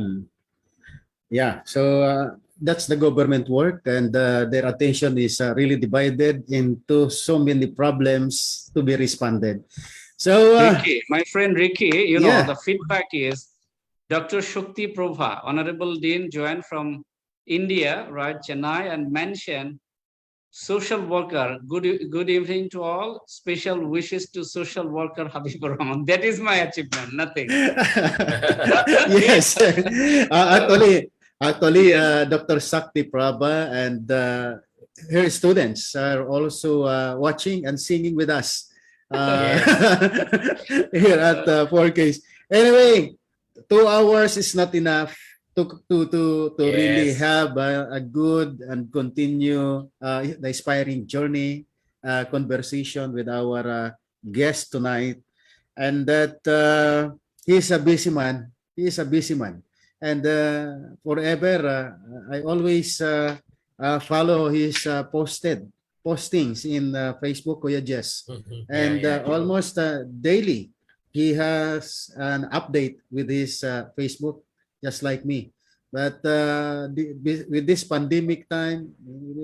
Yeah, so that's the government work, and their attention is really divided into so many problems to be responded. So, Ricky, my friend Ricky, you know, the feedback is Dr. Shakti Prabha, Honorable Dean, joined from India, right, Chennai, and mentioned social worker. Good evening to all. Special wishes to social worker Habibur. That is my achievement. Nothing. Yes, actually, Dr. Shakti Prabha and her students are also watching and singing with us here at 4Ks. Anyway, 2 hours is not enough to really have a good and continue the inspiring journey conversation with our guest tonight, and that he's a busy man. He is a busy man, and forever I always follow his postings in Facebook, Kuya Jess, and almost daily he has an update with his Facebook, just like me. But with this pandemic time,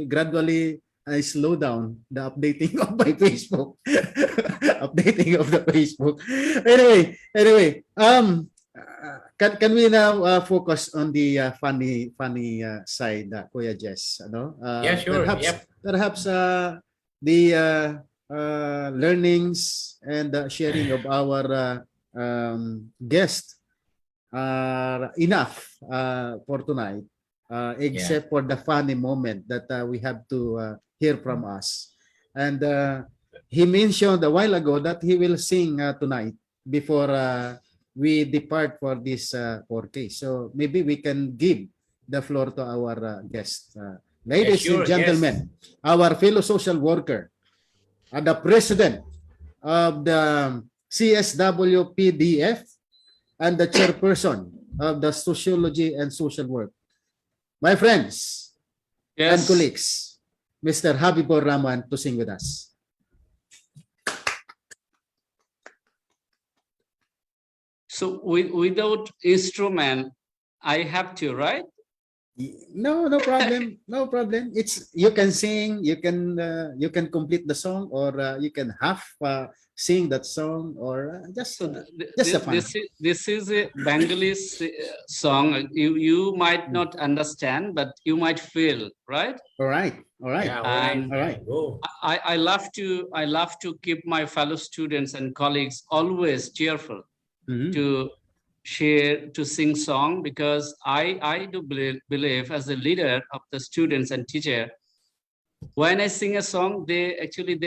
gradually I slow down the updating of my Facebook. Updating of the Facebook. Anyway, can we now focus on the funny side, Kuya Jess? Yeah, sure. Perhaps the learnings and sharing of our guest are enough for tonight, except for the funny moment that we have to hear from us. And he mentioned a while ago that he will sing tonight before we depart for this 4K. So maybe we can give the floor to our guest. Ladies and gentlemen, our fellow social worker, the president of the CSWPDF, and the chairperson of the Sociology and Social Work. My friends and colleagues, Mr. Habibur Rhaman, to sing with us. So without instrument, I have to, right? No problem. No problem. It's you can sing, you can complete the song, or you can half sing that song, or just a fun. This is a Bengali song. You might not understand, but you might feel, right? All right. Yeah, And all right. Go. I love to keep my fellow students and colleagues always cheerful to share, to sing song, because I do believe as a leader of the students and teacher, when I sing a song, they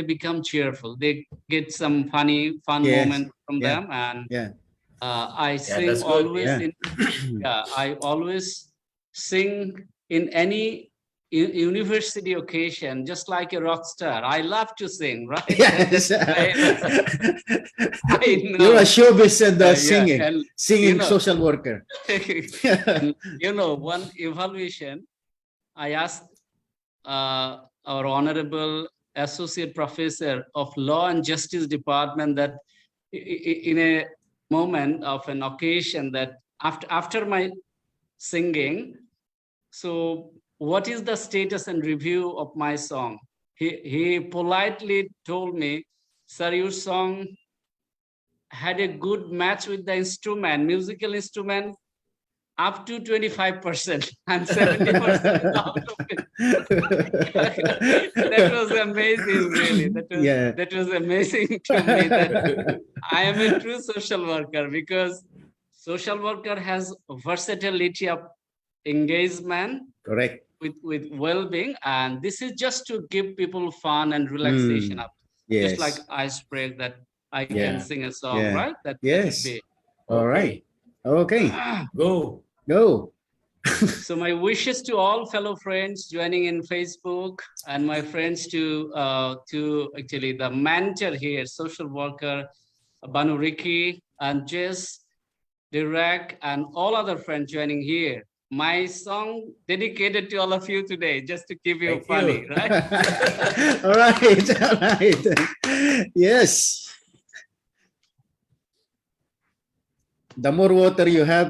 become cheerful. They get some fun moment from them, and I sing always I always sing in any university occasion, just like a rock star. I love to sing, right? Yes. I know. You're a showbiz and singing you know, social worker. And, one evaluation, I asked our honorable associate professor of law and justice department that in a moment of an occasion that after my singing, so what is the status and review of my song? He politely told me, sir, your song had a good match with the instrument, musical instrument. up to 25% and 70% out of it. That was amazing, really. That was amazing to me that I am a true social worker, because social worker has versatility of engagement Correct. with well-being, and this is just to give people fun and relaxation up. Yes. Just like ice break that I Yeah. can sing a song, Yeah. right? That Yes. should be. All right. Okay. Go. Go. So my wishes to all fellow friends joining in Facebook, and my friends to actually the mentor here, social worker Banu Ricky and Jess, Direct, and all other friends joining here. My song dedicated to all of you today, just to keep you Thank funny, you. right? All right. All right. Yes. The more water you have,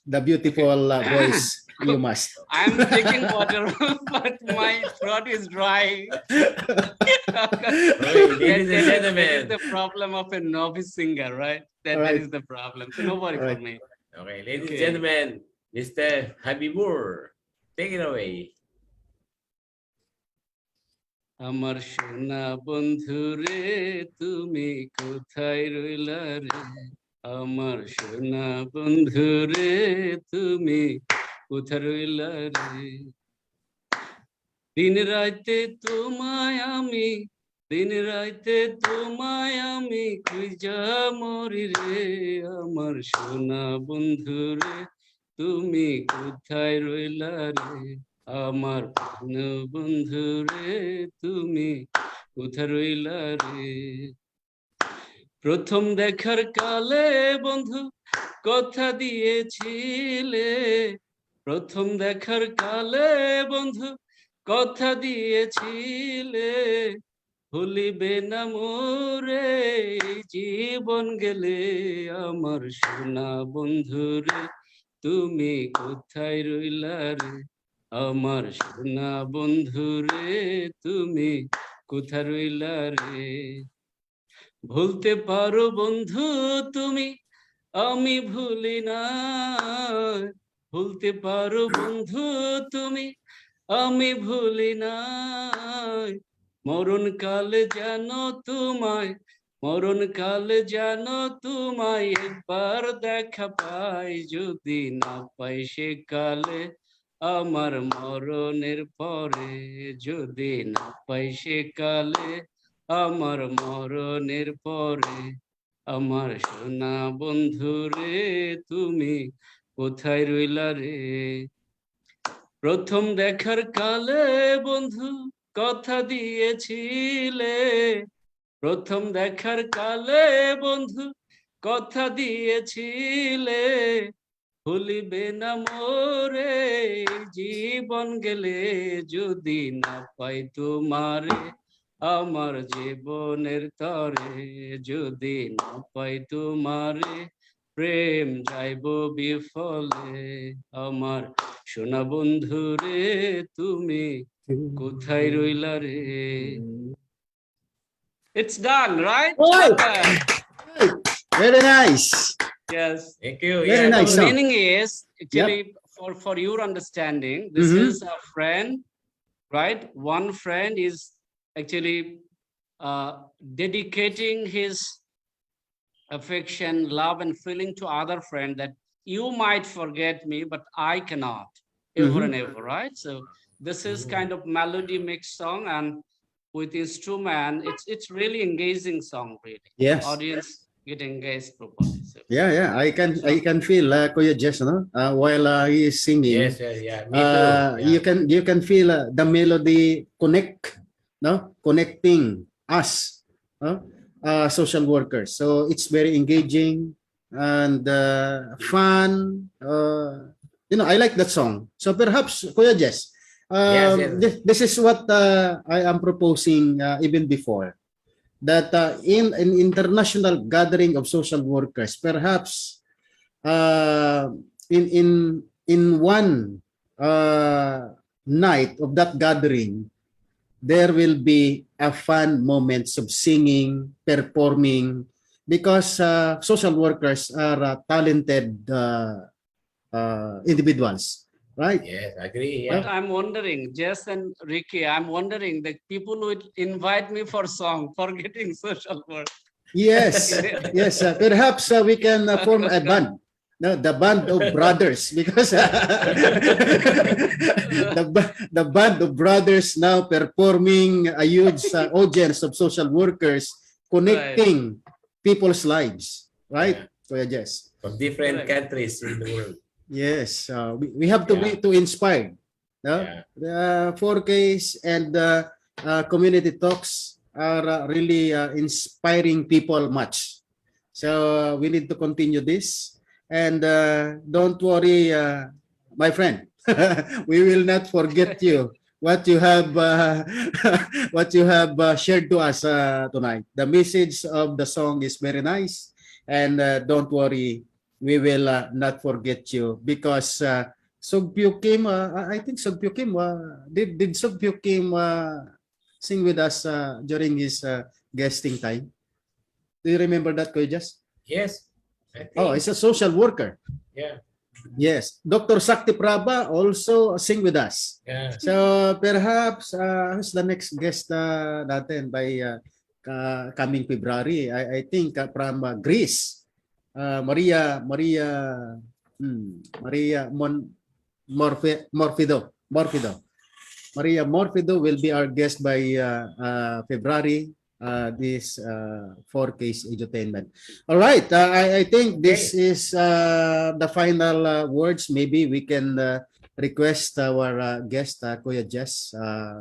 the beautiful voice you must. I'm taking water, but my throat is dry. Okay, ladies and That is gentlemen. the problem of a novice singer, right? That Right. is the problem. So no worry Right. for me. Okay, ladies and Okay. gentlemen, Mr. Habibur, take it away. আমার সোনা বন্ধু রে তুমি কোথায় রইলা রে, আমার সোনা বন্ধু রে তুমি কোথায় রইলা রে, দিন রাইতে তোমায় আমি, দিন রাইতে তোমায় আমি খুঁজা মরি রে, আমার সোনা বন্ধু রে তুমি কোথায় রইলা রে, আমার প্রাণ বন্ধু রে তুমি কোথায় রইলা রে, প্রথম দেখার কালে বন্ধু কথা দিয়েছিলে, প্রথম দেখার কালে বন্ধু কথা দিয়েছিলে, ভুলিবে না মোরে জীবন গেলে, আমার সোনা বন্ধু রে তুমি কোথায় রইলা রে, আমার সোনা বন্ধু রে তুমি কোথায় রইলা রে, ভুলতে পারো বন্ধু তুমি আমি ভুলি না, ভুলতে পারো বন্ধু তুমি আমি ভুলি না, মরণ কালে জানো তোমায়, মরণ কালে জানো তোমায় একবার দেখা পাই, যদি না পাই সে কালে আমার মরণের পরে, যদি না পাই সে কালে আমার মরণের পরে, আমার সোনা বন্ধু রে তুমি কোথায় রইলা রে, প্রথম দেখার কালে বন্ধু কথা দিয়েছিলে, প্রথম দেখার কালে বন্ধু কথা দিয়েছিলে, ভুলিবে না মোরে জীবন গেলে, যদি না পাই তোমারে আমার জীবনের তরে, যদি না পাই তোমারে প্রেম যাইব বিফলে, আমার সোনা বন্ধু রে তুমি কোথায় রইলা রে। It's done, right? Oh! Very nice. Yes. Thank you. Very Yeah, nice The song. meaning is actually for your understanding, this is a friend, right? One friend is actually dedicating his affection, love, and feeling to other friend that you might forget me, but I cannot ever and ever, right? So this is kind of melody mixed song, and with instrument, it's really engaging song, really. Yes. Audience get engaged properly. So, Yeah. I can feel Kuya Jess, no? While he is singing. Yes, yeah. Me too. Yeah. You can feel the melody connecting us, social workers. So it's very engaging and fun. I like that song. So perhaps Kuya Jess, Yes. this is what I am proposing even before, that in an international gathering of social workers, perhaps in one night of that gathering, there will be a fun moments of singing, performing, because social workers are talented individuals, right? Yes, agree. But Yeah. I'm wondering, Jess and Ricky, I'm wondering the people who would invite me for song, forgetting social work. Yes, yes. Perhaps we can form a band. No, the band of brothers, because the band of brothers now performing a huge audience of social workers Right. connecting people's lives, right? Yeah. So yes, From different Correct. countries in the world. yes. We have to be Yeah. to inspire. No? Yeah. The 4Ks and community talks are really inspiring people much. So we need to continue this. And don't worry, my friend, we will not forget you. What you have, what you have shared to us tonight. The message of the song is very nice, and don't worry, we will not forget you because Sugpyo Kim. I think Sugpyo Kim. Did Sugpyo Kim sing with us during his guesting time? Do you remember that, Kuya Jess? Yes. I Oh, think. it's a social worker. Yeah. Yes. Dr. Sakti Prabha also sing with us. Yeah. So perhaps who's the next guest natin by coming February? I think from Greece, Maria Morfido. Maria Morfido will be our guest by February. This 4K's edutainment. All right, I think this is the final words. Maybe we can request our guest, Kuya Jess,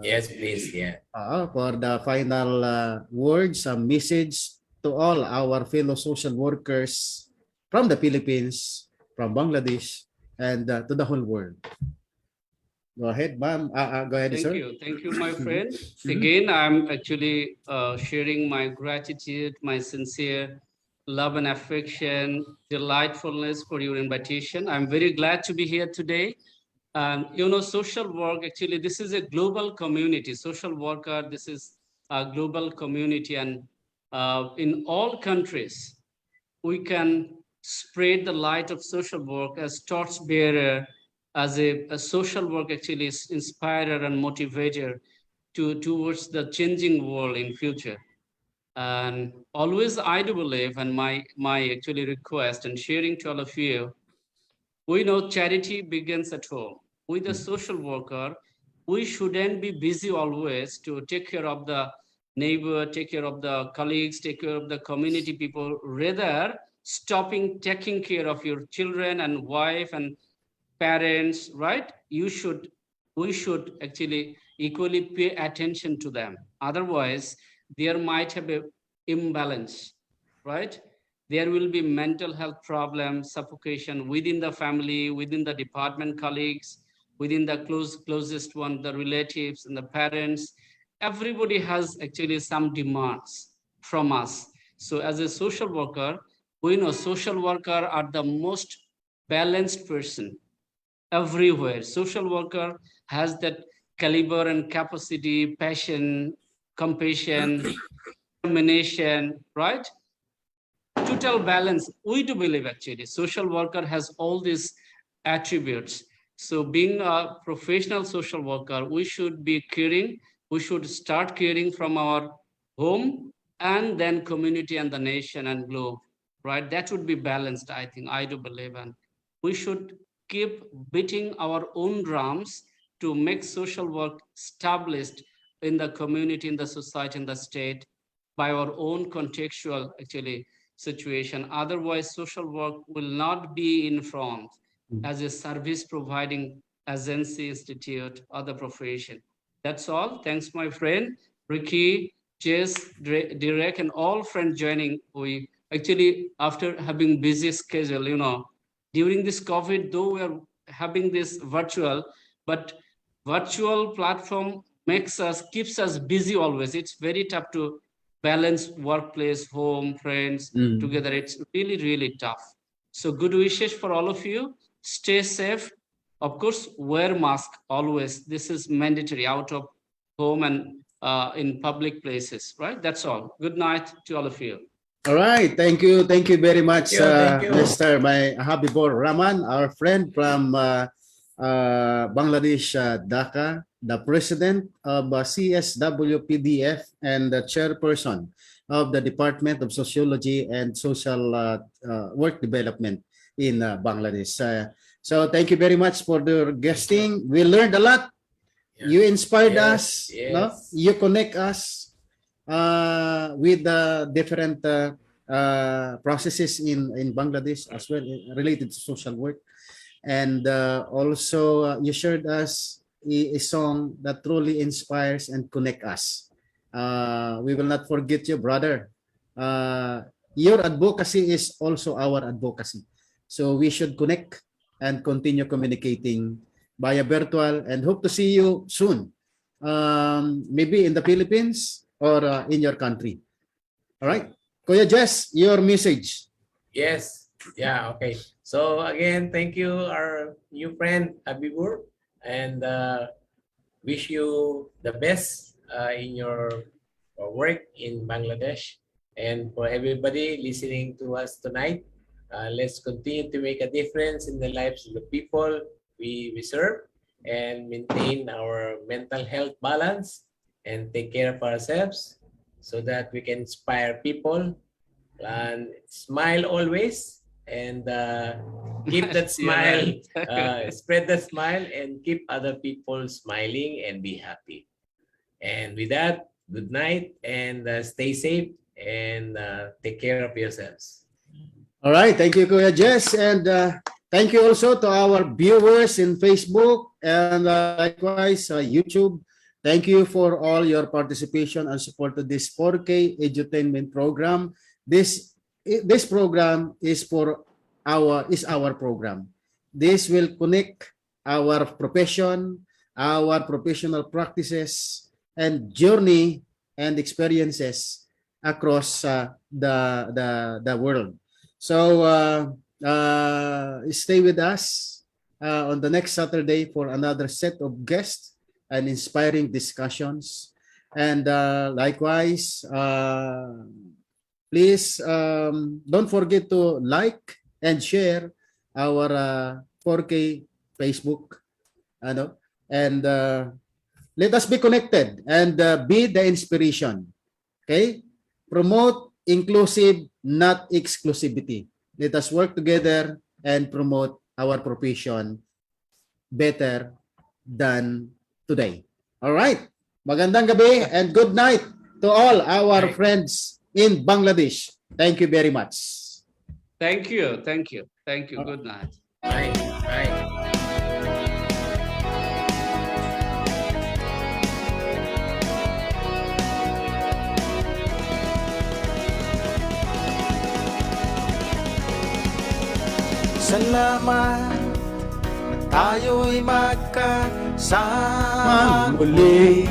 Yes, please. Yeah. for the final words, a message to all our fellow social workers from the Philippines, from Bangladesh, and to the whole world. Go ahead, ma'am. Go ahead, Thank sir. you. Thank you, my friend. Mhm. Again, I'm actually sharing my gratitude, my sincere love and affection, delightfulness for your invitation. I'm very glad to be here today. Social work, actually, this is a global community. Social worker, this is a global community. And in all countries, we can spread the light of social work as torchbearer, as a social work actually is inspirer and motivator towards the changing world in future. And always I do believe, and my actually request and sharing to all of you, we know charity begins at home. With a social worker, we shouldn't be busy always to take care of the neighbor, take care of the colleagues, take care of the community people. Rather, stopping taking care of your children and wife and parents, right? We should actually equally pay attention to them. Otherwise, there might have a imbalance, right? There will be mental health problems, suffocation within the family, within the department colleagues, within the closest one, the relatives and the parents. Everybody has actually some demands from us. So as a social worker, we know social worker are the most balanced person everywhere. Social worker has that caliber and capacity, passion, compassion, determination, right? Total balance. We do believe actually social worker has all these attributes. So being a professional social worker, we should be caring. We should start caring from our home and then community and the nation and globe, right? That would be balanced, I think. I do believe. And we should keep beating our own drums to make social work established in the community, in the society, in the state by our own contextual actually situation. Otherwise, social work will not be in front as a service providing agency, institute, other profession. That's all. Thanks, my friend Ricky, Jess, Derek, and all friends joining. We actually, after having busy schedule, during this COVID, though we are having this virtual, but virtual platform keeps us busy always. It's very tough to balance workplace, home, friends together. It's really, really tough. So good wishes for all of you. Stay safe. Of course, wear mask always. This is mandatory out of home and in public places, right? That's all. Good night to all of you. All right, thank you very much, Thank you. Mr. Habibur Rhaman, our friend from Bangladesh, Dhaka, the president of CSWPDF and the chairperson of the Department of Sociology and Social Work Development in Bangladesh. So thank you very much for the guesting. We learned a lot. You inspired us, no? You connect us with the different processes in Bangladesh as well related to social work. And also you shared us a song that truly inspires and connect us. We will not forget you, brother. Your advocacy is also our advocacy. So we should connect and continue communicating via virtual and hope to see you soon. Maybe in the Philippines or in your country. All right. Kuya Jess, your message. Yes. Yeah. Okay. So again, thank you, our new friend Habibur, and wish you the best in your work in Bangladesh. And for everybody listening to us tonight, let's continue to make a difference in the lives of the people we serve and maintain our mental health balance and take care of ourselves so that we can inspire people and smile always and keep that smile, spread that smile and keep other people smiling and be happy. And with that, good night and stay safe and take care of yourselves. All right. Thank you, Kuya Jess. And thank you also to our viewers in Facebook and likewise YouTube. Thank you for all your participation and support to this 4K edutainment program. This program is our program. This will connect our profession, our professional practices, and journey and experiences across the world. So stay with us on the next Saturday for another set of guests and inspiring discussions. And likewise, please don't forget to like and share our 4K Facebook. And let us be connected and be the inspiration. Okay? Promote inclusive, not exclusivity. Let us work together and promote our profession better than today. All right. Magandang gabi and good night to all our friends in Bangladesh. Thank you very much. Thank you. Thank you. Thank you. Good night. Bye. Bye. Salamat tayo'y magkasama muli.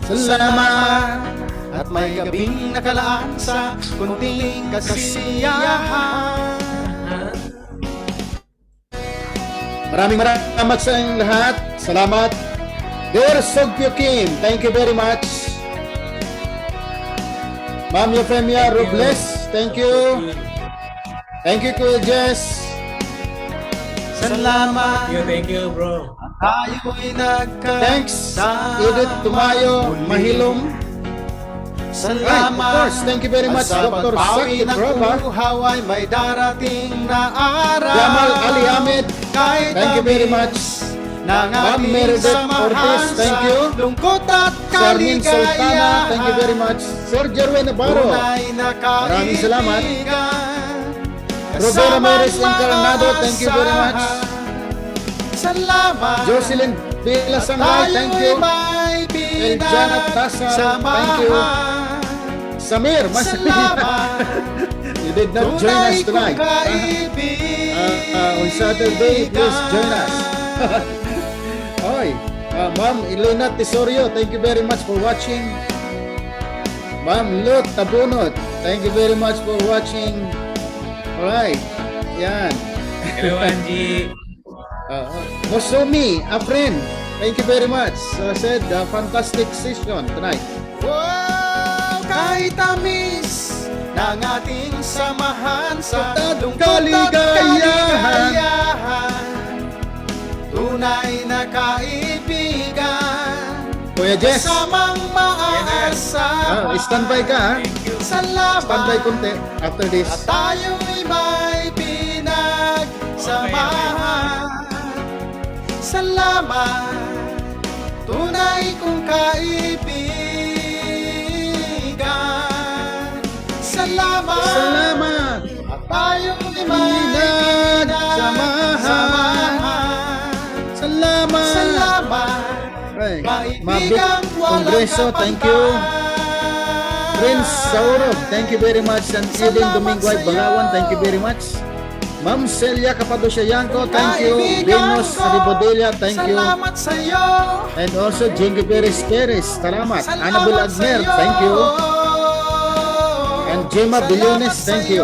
Salamat at may gabing nakalaan sa kunting kasiyahan. Maraming sa inyong lahat. Salamat. Dear Sogpyo Kim, thank you very much. Ma'am Euphemia Robles, thank you. Thank you, Kuya Jess. Salamat. Thank you, bro. Tayo'y Thanks, nagkasama Edith Tumayo, muli. Mahilom. Salamat. Right, of course, thank you very much, At sa Dr. pagpawi Sakit ng Roba. uhaw ay may darating na araw. Jamal Ali Ahmed, Kahit thank you very tamis much. ng Ma'am ating Meredith samahan Ortiz, thank sa you. lungkot at Charmin Sultana, kaligayahan. thank you very much. Sir Jerwin Navarro, Tunay na maraming salamat. kaibigan. Robert Ramirez Kasamang Encarnado, thank you very much. Salamat. Jocelyn Villa Sangay, thank you. Tayo'y may Janet Tasar, thank you. pinagsamahan. Samir, Salamat. you did not join us Tunay kong tonight. kaibigan. On Saturday, please join us. Oy, Ma'am Elena Tesorio, thank you very much for watching. Ma'am Lot Tabunot, thank you very much for watching. Alright, yan. Hello, Angie. Mosumi, a friend, thank you very much. Said, fantastic session tonight. Wow, kahit tamis ng ating samahan sa lungkot at kaligayahan. kaligayahan. Tunay na kaibigan, Kuya Jess, kasamang maaasahan. standby ka ha. Salamat Standby kunti after this. at tayo'y may pinagsamahan. Salamat, tunay kong kaibigan. Salamat, Salamat. at tayo'y may pinagsamahan. Salamat. Salamat, Ay, Mabit kaibigang walang Kongreso, thank you. kapantay. Prince Saurov, thank you very much. And Eden Domingo ay Balawan, thank you very much. Ma'am Celia Capadosya Yanko, thank you. Venus Ribodilla, thank you. Salamat sa'yo. And also Jingy Perez Perez, salamat. Salamat Annabel Agner, sa'yo. thank you. And Gemma Billones, thank you.